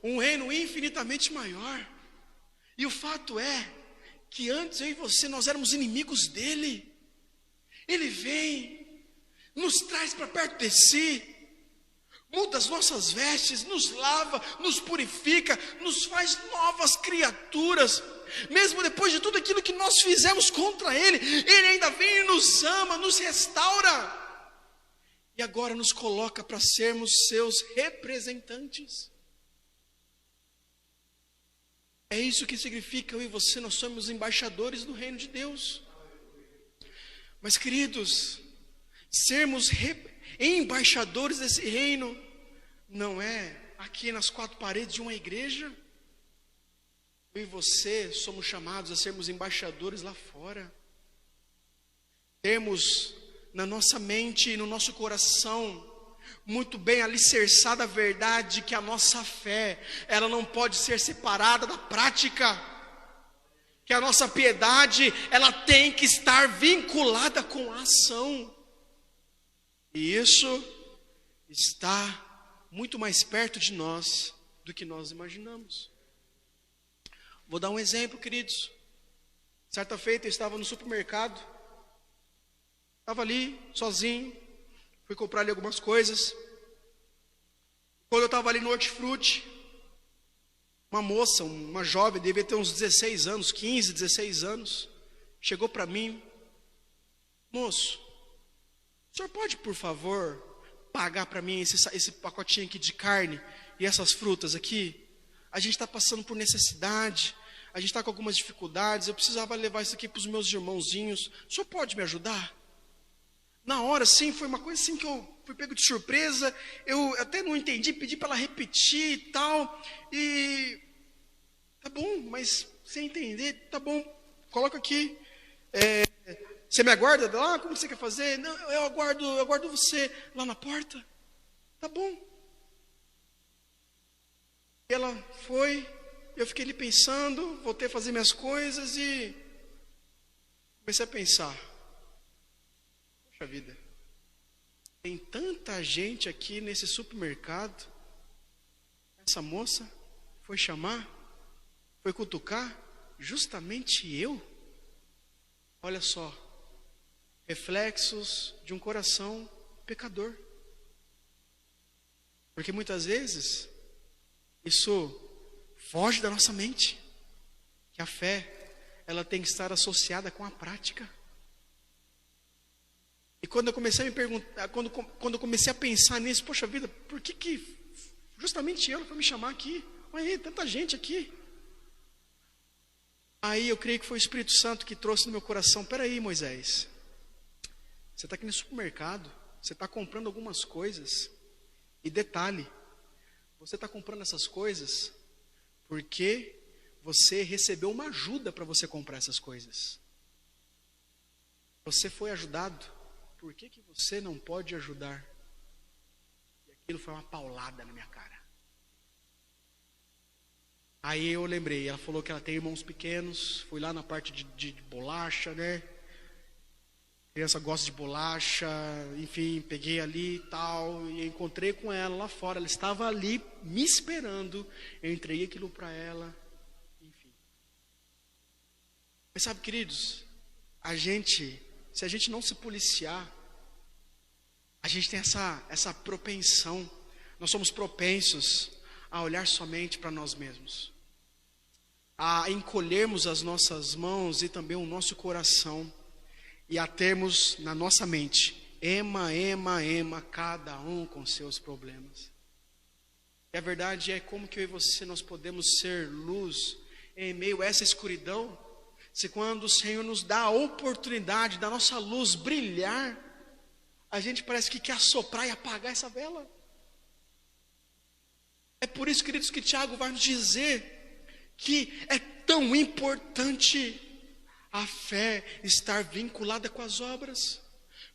um reino infinitamente maior. E o fato é que antes eu e você, nós éramos inimigos dele. Ele vem, nos traz para perto de si, muda as nossas vestes, nos lava, nos purifica, nos faz novas criaturas. Mesmo depois de tudo aquilo que nós fizemos contra ele, ele ainda vem e nos ama, nos restaura. E agora nos coloca para sermos seus representantes. É isso que significa eu e você, nós somos embaixadores do reino de Deus. Mas queridos, sermos embaixadores desse reino não é aqui nas quatro paredes de uma igreja. Eu e você somos chamados a sermos embaixadores lá fora. Termos na nossa mente e no nosso coração muito bem alicerçada a verdade que a nossa fé, ela não pode ser separada da prática. Que a nossa piedade, ela tem que estar vinculada com a ação. E isso está muito mais perto de nós do que nós imaginamos. Vou dar um exemplo, queridos. Certa feita eu estava no supermercado, estava ali sozinho, fui comprar ali algumas coisas. Quando eu estava ali no hortifruti, uma moça, uma jovem, devia ter uns 16 anos, 15, 16 anos, chegou para mim: moço, o senhor pode, por favor, pagar para mim esse pacotinho aqui de carne e essas frutas aqui? A gente está passando por necessidade, a gente está com algumas dificuldades, eu precisava levar isso aqui para os meus irmãozinhos, o senhor pode me ajudar? Na hora, sim, foi uma coisa assim que eu fui pego de surpresa, eu até não entendi, pedi para ela repetir e tal, e tá bom, mas sem entender, tá bom, coloca aqui, você me aguarda lá? Como você quer fazer? Não, eu aguardo você lá na porta, tá bom. E ela foi, eu fiquei ali pensando, voltei a fazer minhas coisas e comecei a pensar: poxa vida, tem tanta gente aqui nesse supermercado. Essa moça foi chamar, foi cutucar justamente eu. Olha só, reflexos de um coração pecador. Porque muitas vezes isso foge da nossa mente, que a fé, ela tem que estar associada com a prática. E quando eu comecei a me perguntar, quando eu comecei a pensar nisso, poxa vida, por que justamente ela foi me chamar aqui? Olha aí, tanta gente aqui. Aí eu creio que foi o Espírito Santo que trouxe no meu coração: peraí, Moisés, você está aqui no supermercado, você está comprando algumas coisas, e detalhe, você está comprando essas coisas porque você recebeu uma ajuda para você comprar essas coisas. Você foi ajudado, por que você não pode ajudar? E aquilo foi uma paulada na minha cara. Aí eu lembrei, ela falou que ela tem irmãos pequenos, fui lá na parte de bolacha, né? Criança gosta de bolacha, enfim, peguei ali e tal, e encontrei com ela lá fora, ela estava ali me esperando, eu entreguei aquilo para ela, enfim. Mas sabe, queridos, se a gente não se policiar, a gente tem essa propensão, nós somos propensos a olhar somente para nós mesmos, a encolhermos as nossas mãos e também o nosso coração, e a termos na nossa mente: ema, cada um com seus problemas. E a verdade é como que eu e você, nós podemos ser luz em meio a essa escuridão, se quando o Senhor nos dá a oportunidade da nossa luz brilhar, a gente parece que quer assoprar e apagar essa vela. É por isso, queridos, que Tiago vai nos dizer que é tão importante a fé estar vinculada com as obras.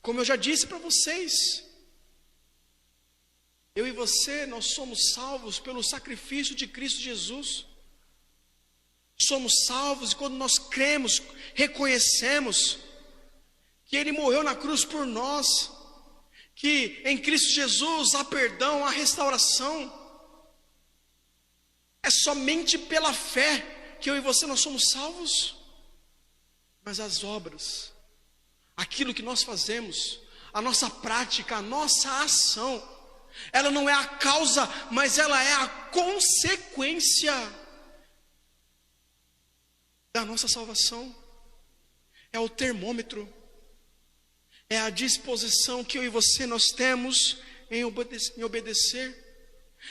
Como eu já disse para vocês, eu e você, nós somos salvos pelo sacrifício de Cristo Jesus. Somos salvos e quando nós cremos, reconhecemos que Ele morreu na cruz por nós, que em Cristo Jesus há perdão, há restauração. É somente pela fé que eu e você nós somos salvos. Mas as obras, aquilo que nós fazemos, a nossa prática, a nossa ação, ela não é a causa, mas ela é a consequência da nossa salvação. É o termômetro, é a disposição que eu e você nós temos em obedecer.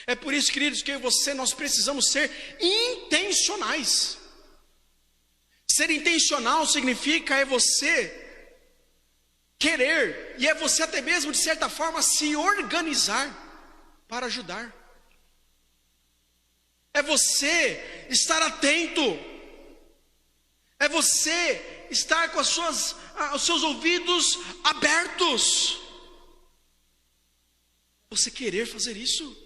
É por isso, queridos, que eu e você nós precisamos ser intencionais. Ser intencional significa é você querer, e é você até mesmo de certa forma se organizar para ajudar. É você estar atento, é você estar com os seus ouvidos abertos, você querer fazer isso.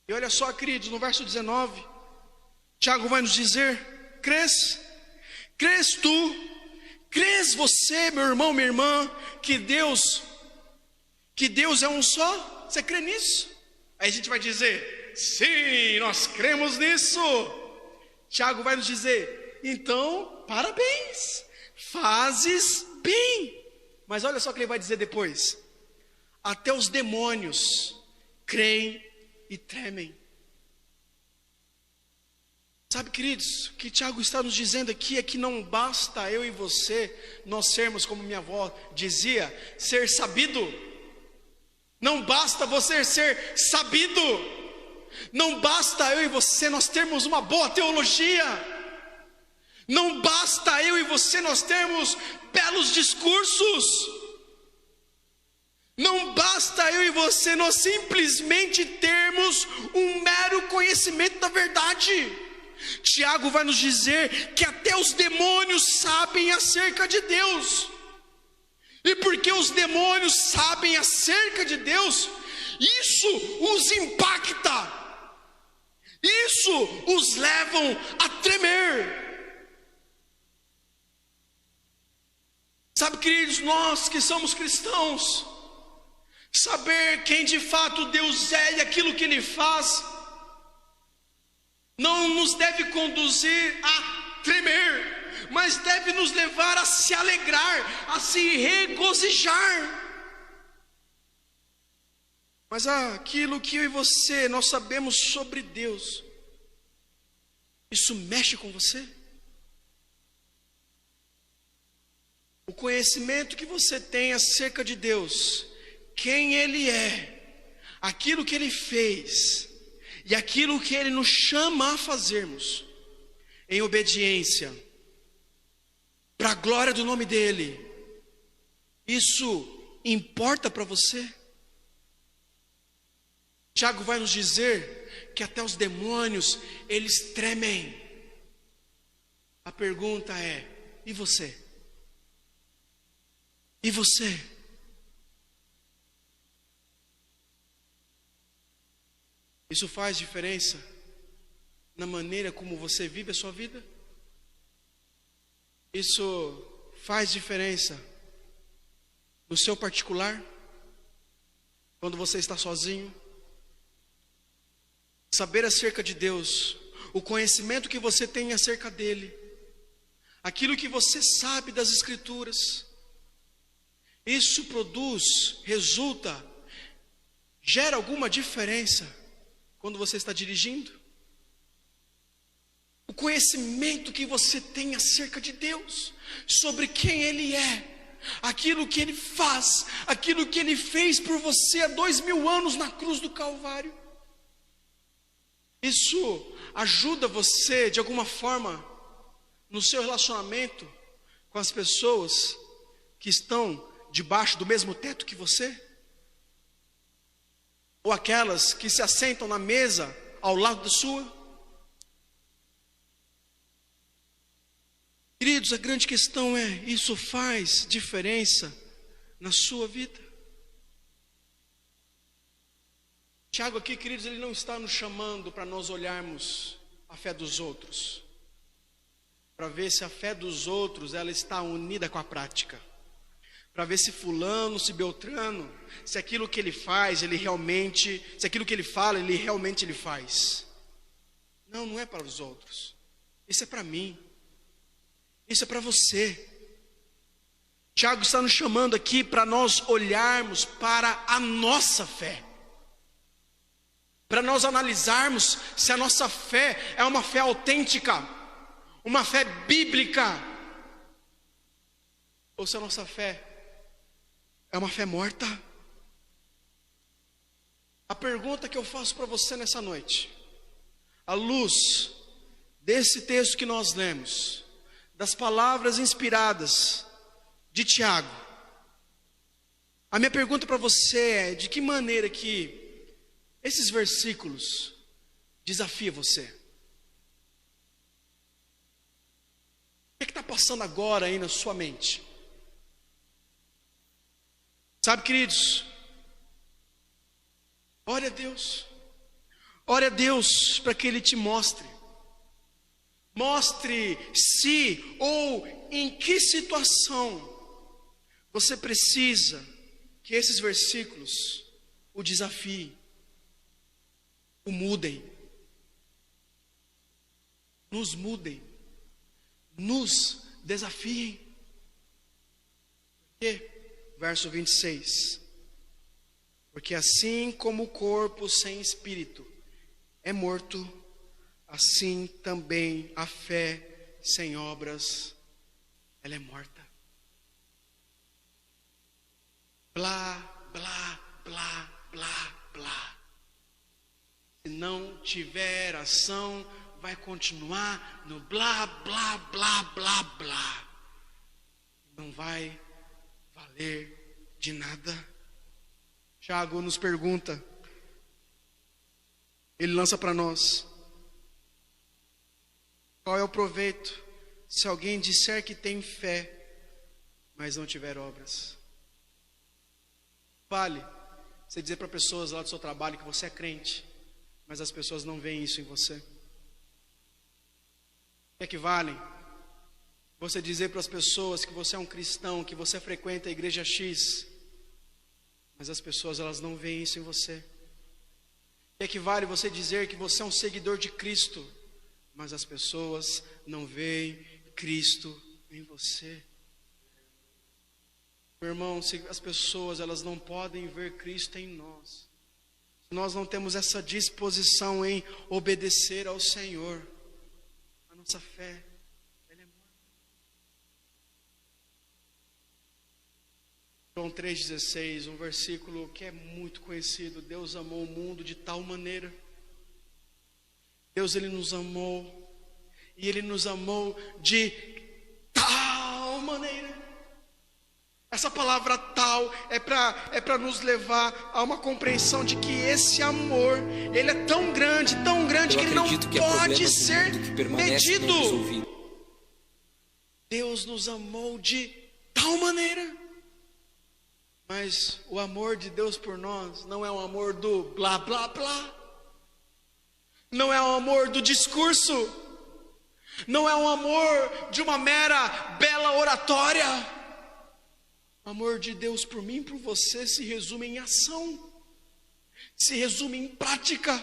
E olha só, queridos, no verso 19, Tiago vai nos dizer: crês tu, crês você, meu irmão, minha irmã, que Deus é um só? Você crê nisso? Aí a gente vai dizer: sim, nós cremos nisso. Tiago vai nos dizer: então, parabéns, fazes bem. Mas olha só o que ele vai dizer depois: até os demônios creem e tremem. Sabe, queridos, o que Tiago está nos dizendo aqui é que não basta eu e você nós sermos, como minha avó dizia, ser sabido. Não basta você ser sabido. Não basta eu e você nós termos uma boa teologia. Não basta eu e você nós termos belos discursos. Não basta eu e você nós simplesmente termos um mero conhecimento da verdade. Tiago vai nos dizer que até os demônios sabem acerca de Deus. E porque os demônios sabem acerca de Deus, isso os impacta, isso os levam a tremer. Sabe, queridos, nós que somos cristãos, saber quem de fato Deus é e aquilo que Ele faz, não nos deve conduzir a tremer, mas deve nos levar a se alegrar, a se regozijar. Mas aquilo que eu e você nós sabemos sobre Deus, isso mexe com você? O conhecimento que você tem acerca de Deus, quem Ele é, aquilo que Ele fez e aquilo que Ele nos chama a fazermos em obediência para a glória do nome dEle, isso importa para você? Tiago vai nos dizer que até os demônios eles tremem. A pergunta é: e você? E você? Isso faz diferença na maneira como você vive a sua vida? Isso faz diferença no seu particular? Quando você está sozinho? Saber acerca de Deus, o conhecimento que você tem acerca dEle, aquilo que você sabe das Escrituras, isso resulta, gera alguma diferença quando você está dirigindo? O conhecimento que você tem acerca de Deus, sobre quem Ele é, aquilo que Ele faz, aquilo que Ele fez por você há 2000 anos na cruz do Calvário, isso ajuda você de alguma forma no seu relacionamento com as pessoas que estão debaixo do mesmo teto que você? Ou aquelas que se assentam na mesa ao lado da sua? Queridos, a grande questão é: isso faz diferença na sua vida? Tiago aqui, queridos, ele não está nos chamando para nós olharmos a fé dos outros, para ver se a fé dos outros ela está unida com a prática. Para ver se fulano, se Beltrano, se aquilo que ele faz, se aquilo que ele fala, ele realmente faz. Não, não é para os outros. Isso é para mim. Isso é para você. Tiago está nos chamando aqui para nós olharmos para a nossa fé. Para nós analisarmos se a nossa fé é uma fé autêntica, uma fé bíblica, ou se a nossa fé é uma fé morta. A pergunta que eu faço para você nessa noite, à luz desse texto que nós lemos, das palavras inspiradas de Tiago, a minha pergunta para você é: de que maneira que esses versículos desafiam você? O que está passando agora aí na sua mente? Sabe, queridos, ore a Deus para que Ele te mostre se ou em que situação você precisa que esses versículos o desafiem, o mudem, nos desafiem. Porque verso 26, porque assim como o corpo sem espírito é morto, assim também a fé sem obras, ela é morta. Blá, blá, blá, blá, blá. Se não tiver ação, vai continuar no blá, blá, blá, blá, blá. Não vai valer de nada. Tiago nos pergunta, ele lança para nós: qual é o proveito se alguém disser que tem fé, mas não tiver obras? Vale você dizer para pessoas lá do seu trabalho que você é crente, mas as pessoas não veem isso em você? O que é que vale você dizer para as pessoas que você é um cristão, que você frequenta a igreja X, mas as pessoas elas não veem isso em você? O que é que vale você dizer que você é um seguidor de Cristo, mas as pessoas não veem Cristo em você? Meu irmão, se as pessoas elas não podem ver Cristo em nós, se nós não temos essa disposição em obedecer ao Senhor, a nossa fé ela é morta. João 3,16, um versículo que é muito conhecido: Deus amou o mundo de tal maneira. Deus ele nos amou, e Ele nos amou de tal maneira. Essa palavra tal é para nos levar a uma compreensão de que esse amor, ele é tão grande que ele não pode ser medido. Deus nos amou de tal maneira. Mas o amor de Deus por nós não é um amor do blá blá blá, não é um amor do discurso, não é um amor de uma mera bela oratória. O amor de Deus por mim e por você se resume em ação, se resume em prática.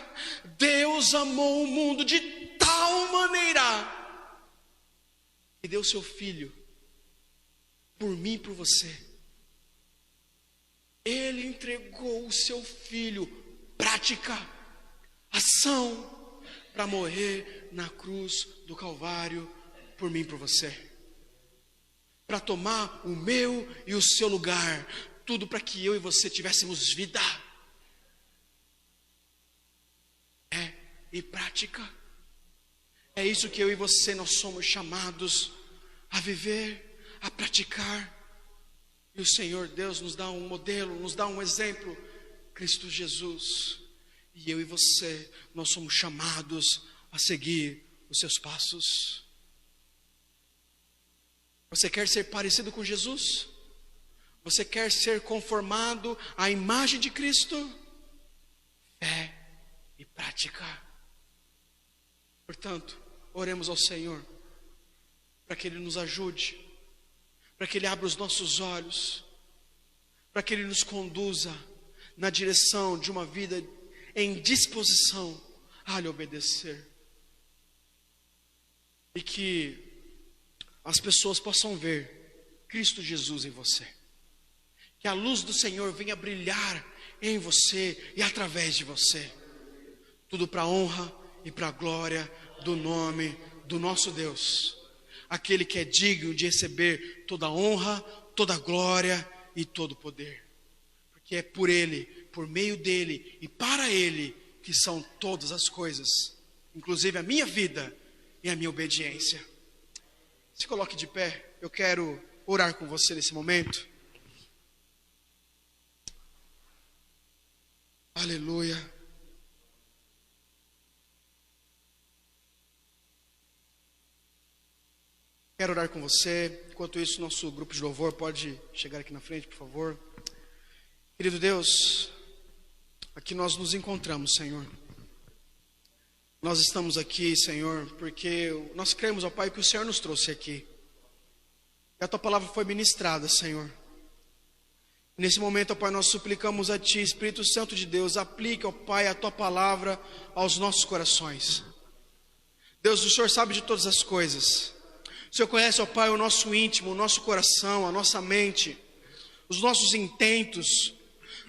Deus amou o mundo de tal maneira que deu seu Filho por mim e por você. Ele entregou o seu Filho, prática, ação, para morrer na cruz do Calvário por mim e por você, para tomar o meu e o seu lugar, tudo para que eu e você tivéssemos vida. E prática. É isso que eu e você nós somos chamados a viver, a praticar. E o Senhor Deus nos dá um modelo, nos dá um exemplo, Cristo Jesus. E eu e você, nós somos chamados a seguir os seus passos. Você quer ser parecido com Jesus? Você quer ser conformado à imagem de Cristo? Fé e prática. Portanto, oremos ao Senhor, para que Ele nos ajude, para que Ele abra os nossos olhos, para que Ele nos conduza na direção de uma vida em disposição a lhe obedecer. E que as pessoas possam ver Cristo Jesus em você. Que a luz do Senhor venha brilhar em você e através de você. Tudo para a honra e para a glória do nome do nosso Deus. Aquele que é digno de receber toda a honra, toda a glória e todo o poder. Porque é por Ele, por meio dEle e para Ele que são todas as coisas. Inclusive a minha vida e a minha obediência. Se coloque de pé, eu quero orar com você nesse momento. Aleluia. Quero orar com você. Enquanto isso, nosso grupo de louvor pode chegar aqui na frente, por favor. Querido Deus, aqui nós nos encontramos, Senhor. Nós estamos aqui, Senhor, porque nós cremos, ó Pai, que o Senhor nos trouxe aqui. E a Tua palavra foi ministrada, Senhor. Nesse momento, ó Pai, nós suplicamos a Ti, Espírito Santo de Deus, aplica, ó Pai, a Tua palavra aos nossos corações. Deus, o Senhor sabe de todas as coisas. O Senhor conhece, ó Pai, o nosso íntimo, o nosso coração, a nossa mente, os nossos intentos,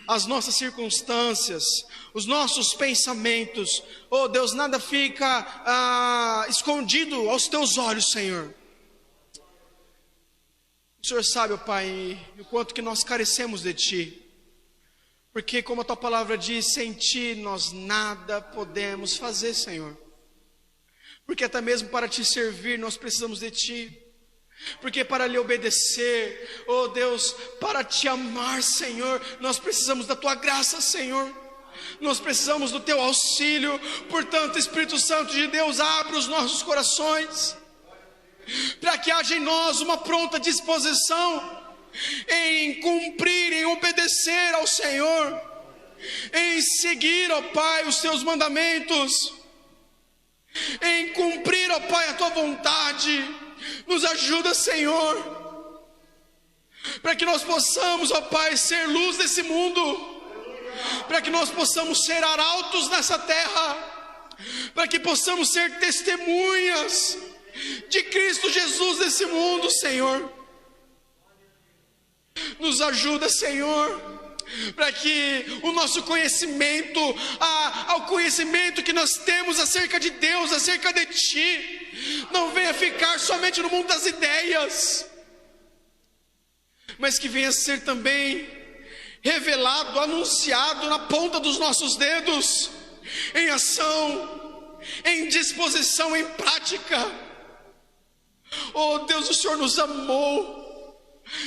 as nossas circunstâncias, os nossos pensamentos. Oh Deus, nada fica escondido aos Teus olhos, Senhor. O Senhor sabe, ó Pai, o quanto que nós carecemos de Ti. Porque como a Tua palavra diz, sem Ti nós nada podemos fazer, Senhor. Porque até mesmo para Te servir nós precisamos de Ti. Porque para lhe obedecer, oh Deus, para Te amar, Senhor, nós precisamos da Tua graça, Senhor. Nós precisamos do Teu auxílio. Portanto, Espírito Santo de Deus, abre os nossos corações, para que haja em nós uma pronta disposição em cumprir, em obedecer ao Senhor, em seguir, ó Pai, os Teus mandamentos, em cumprir, ó Pai, a Tua vontade. Nos ajuda, Senhor, para que nós possamos, ó Pai, ser luz desse mundo, para que nós possamos ser arautos nessa terra, para que possamos ser testemunhas de Cristo Jesus nesse mundo, Senhor. Nos ajuda, Senhor, para que o nosso conhecimento, ao conhecimento que nós temos acerca de Deus, acerca de Ti, não venha ficar somente no mundo das ideias, mas que venha ser também revelado, anunciado na ponta dos nossos dedos, em ação, em disposição, em prática. Oh Deus, o Senhor nos amou.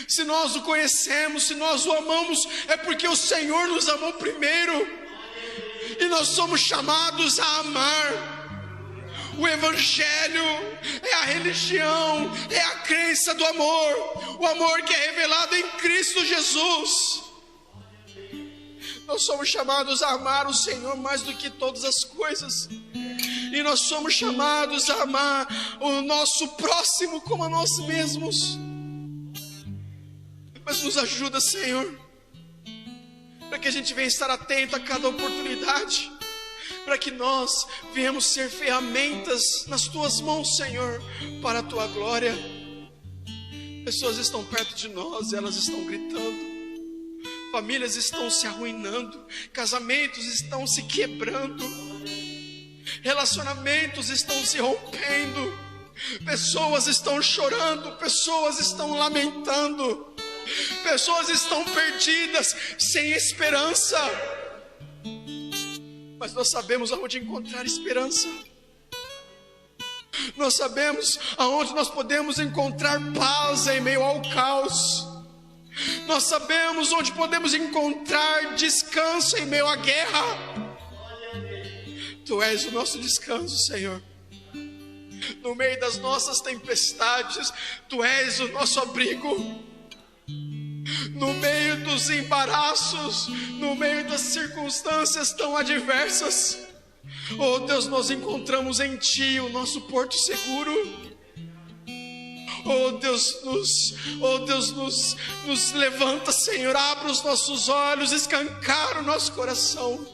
Se nós o conhecemos, se nós o amamos, é porque o Senhor nos amou primeiro. E nós somos chamados a amar. O Evangelho é a religião, é a crença do amor. O amor que é revelado em Cristo Jesus. Nós somos chamados a amar o Senhor mais do que todas as coisas. E nós somos chamados a amar o nosso próximo como a nós mesmos. Mas nos ajuda, Senhor, para que a gente venha estar atento a cada oportunidade, para que nós venhamos ser ferramentas nas Tuas mãos, Senhor, para a Tua glória. Pessoas estão perto de nós e elas estão gritando, famílias estão se arruinando, casamentos estão se quebrando, relacionamentos estão se rompendo, pessoas estão chorando, pessoas estão lamentando, pessoas estão perdidas, sem esperança. Mas nós sabemos aonde encontrar esperança. Nós sabemos aonde nós podemos encontrar paz em meio ao caos. Nós sabemos onde podemos encontrar descanso em meio à guerra. Tu és o nosso descanso, Senhor. No meio das nossas tempestades, Tu és o nosso abrigo. No meio dos embaraços, no meio das circunstâncias tão adversas, oh Deus, nós encontramos em Ti o nosso porto seguro. Oh Deus, nos levanta, Senhor, abre os nossos olhos, escancara o nosso coração,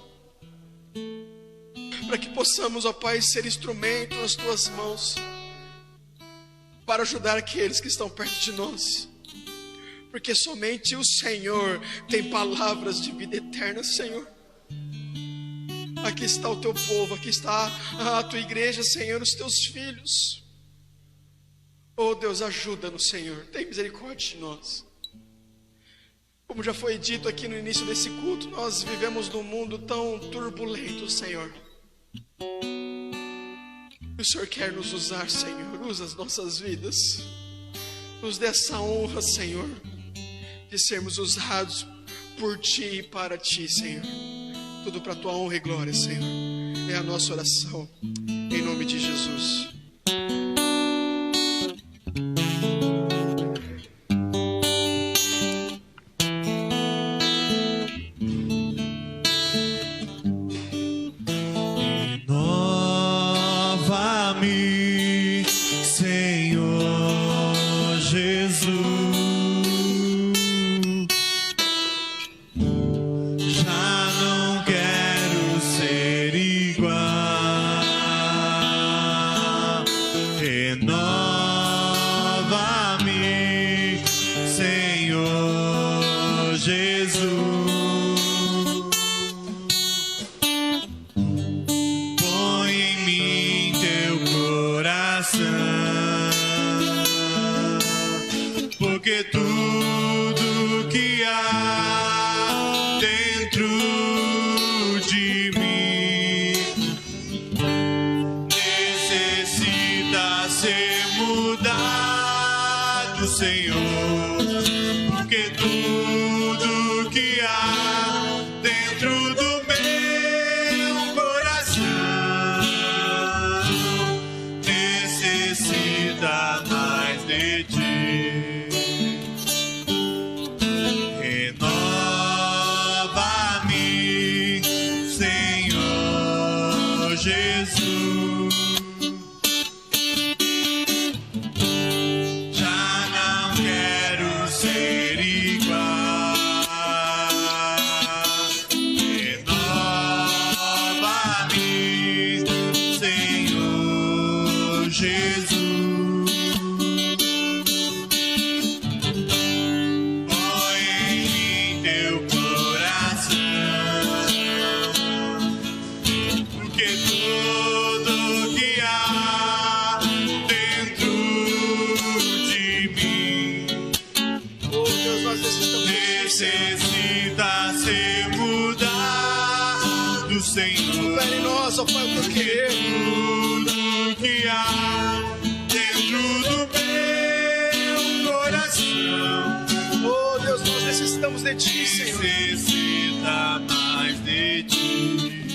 para que possamos, ó Pai, ser instrumento nas Tuas mãos, para ajudar aqueles que estão perto de nós, porque somente o Senhor tem palavras de vida eterna, Senhor. Aqui está o Teu povo, aqui está a Tua igreja, Senhor, os Teus filhos. Oh Deus, ajuda-nos, Senhor, tem misericórdia de nós. Como já foi dito aqui no início desse culto, nós vivemos num mundo tão turbulento, Senhor. O Senhor quer nos usar, Senhor, usa as nossas vidas. Nos dê essa honra, Senhor, de sermos usados por Ti e para Ti, Senhor. Tudo para a Tua honra e glória, Senhor. É a nossa oração, em nome de Jesus.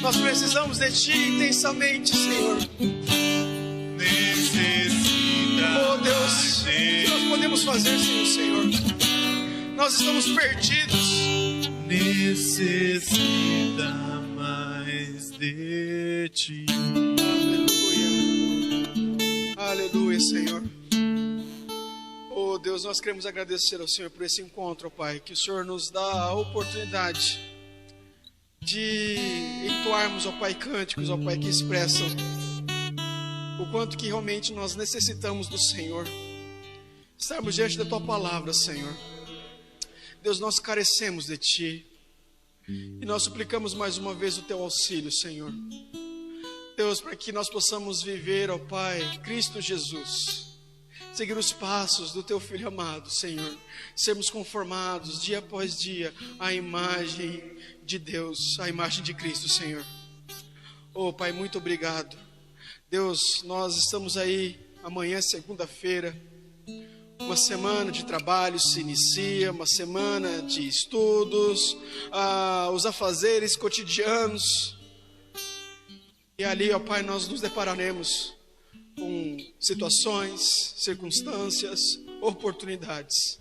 Nós precisamos de Ti intensamente, Senhor. Oh Deus, o que nós podemos fazer sem o Senhor? Nós estamos perdidos. Necessita mais de Ti. Aleluia. Aleluia, Senhor. Oh Deus, nós queremos agradecer ao Senhor por esse encontro, Pai, que o Senhor nos dá a oportunidade de entoarmos, ó Pai, cânticos, ó Pai, que expressam o quanto que realmente nós necessitamos do Senhor, estarmos diante da Tua palavra, Senhor. Deus, nós carecemos de Ti e nós suplicamos mais uma vez o Teu auxílio, Senhor. Deus, para que nós possamos viver, ó Pai, Cristo Jesus, seguir os passos do Teu Filho amado, Senhor, sermos conformados dia após dia à imagem de Deus, à imagem de Cristo, Senhor. Oh Pai, muito obrigado. Deus, nós estamos aí, amanhã, segunda-feira, uma semana de trabalho se inicia, uma semana de estudos, os afazeres cotidianos, e ali, ó Pai, nós nos depararemos com situações, circunstâncias, oportunidades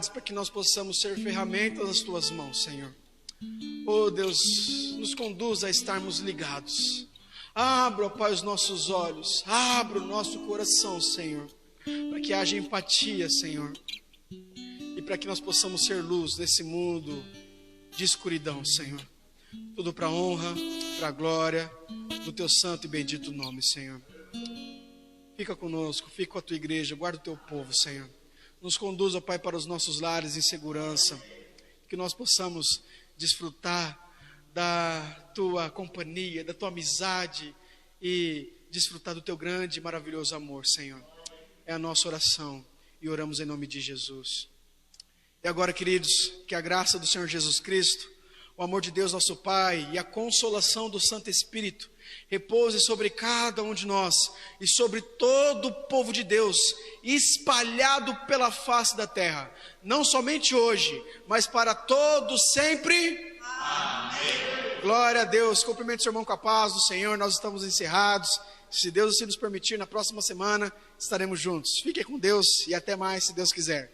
para que nós possamos ser ferramentas nas Tuas mãos, Senhor. Oh Deus, nos conduz a estarmos ligados. Abra, ó Pai, os nossos olhos, abra o nosso coração, Senhor, para que haja empatia, Senhor, e para que nós possamos ser luz nesse mundo de escuridão, Senhor. Tudo para a honra, para a glória do teu santo e bendito nome, Senhor. Fica conosco, fica com a tua igreja, guarda o teu povo, Senhor. Nos conduza, Pai, para os nossos lares em segurança, que nós possamos desfrutar da tua companhia, da tua amizade e desfrutar do teu grande e maravilhoso amor, Senhor. É a nossa oração e oramos em nome de Jesus. E agora, queridos, que a graça do Senhor Jesus Cristo, o amor de Deus nosso Pai e a consolação do Santo Espírito repouse sobre cada um de nós e sobre todo o povo de Deus espalhado pela face da terra, não somente hoje, mas para todos sempre. Amém. Glória a Deus. Cumprimente o seu irmão com a paz do Senhor. Nós estamos encerrados. Se Deus assim nos permitir, na próxima semana estaremos juntos. Fiquem com Deus e até mais, se Deus quiser.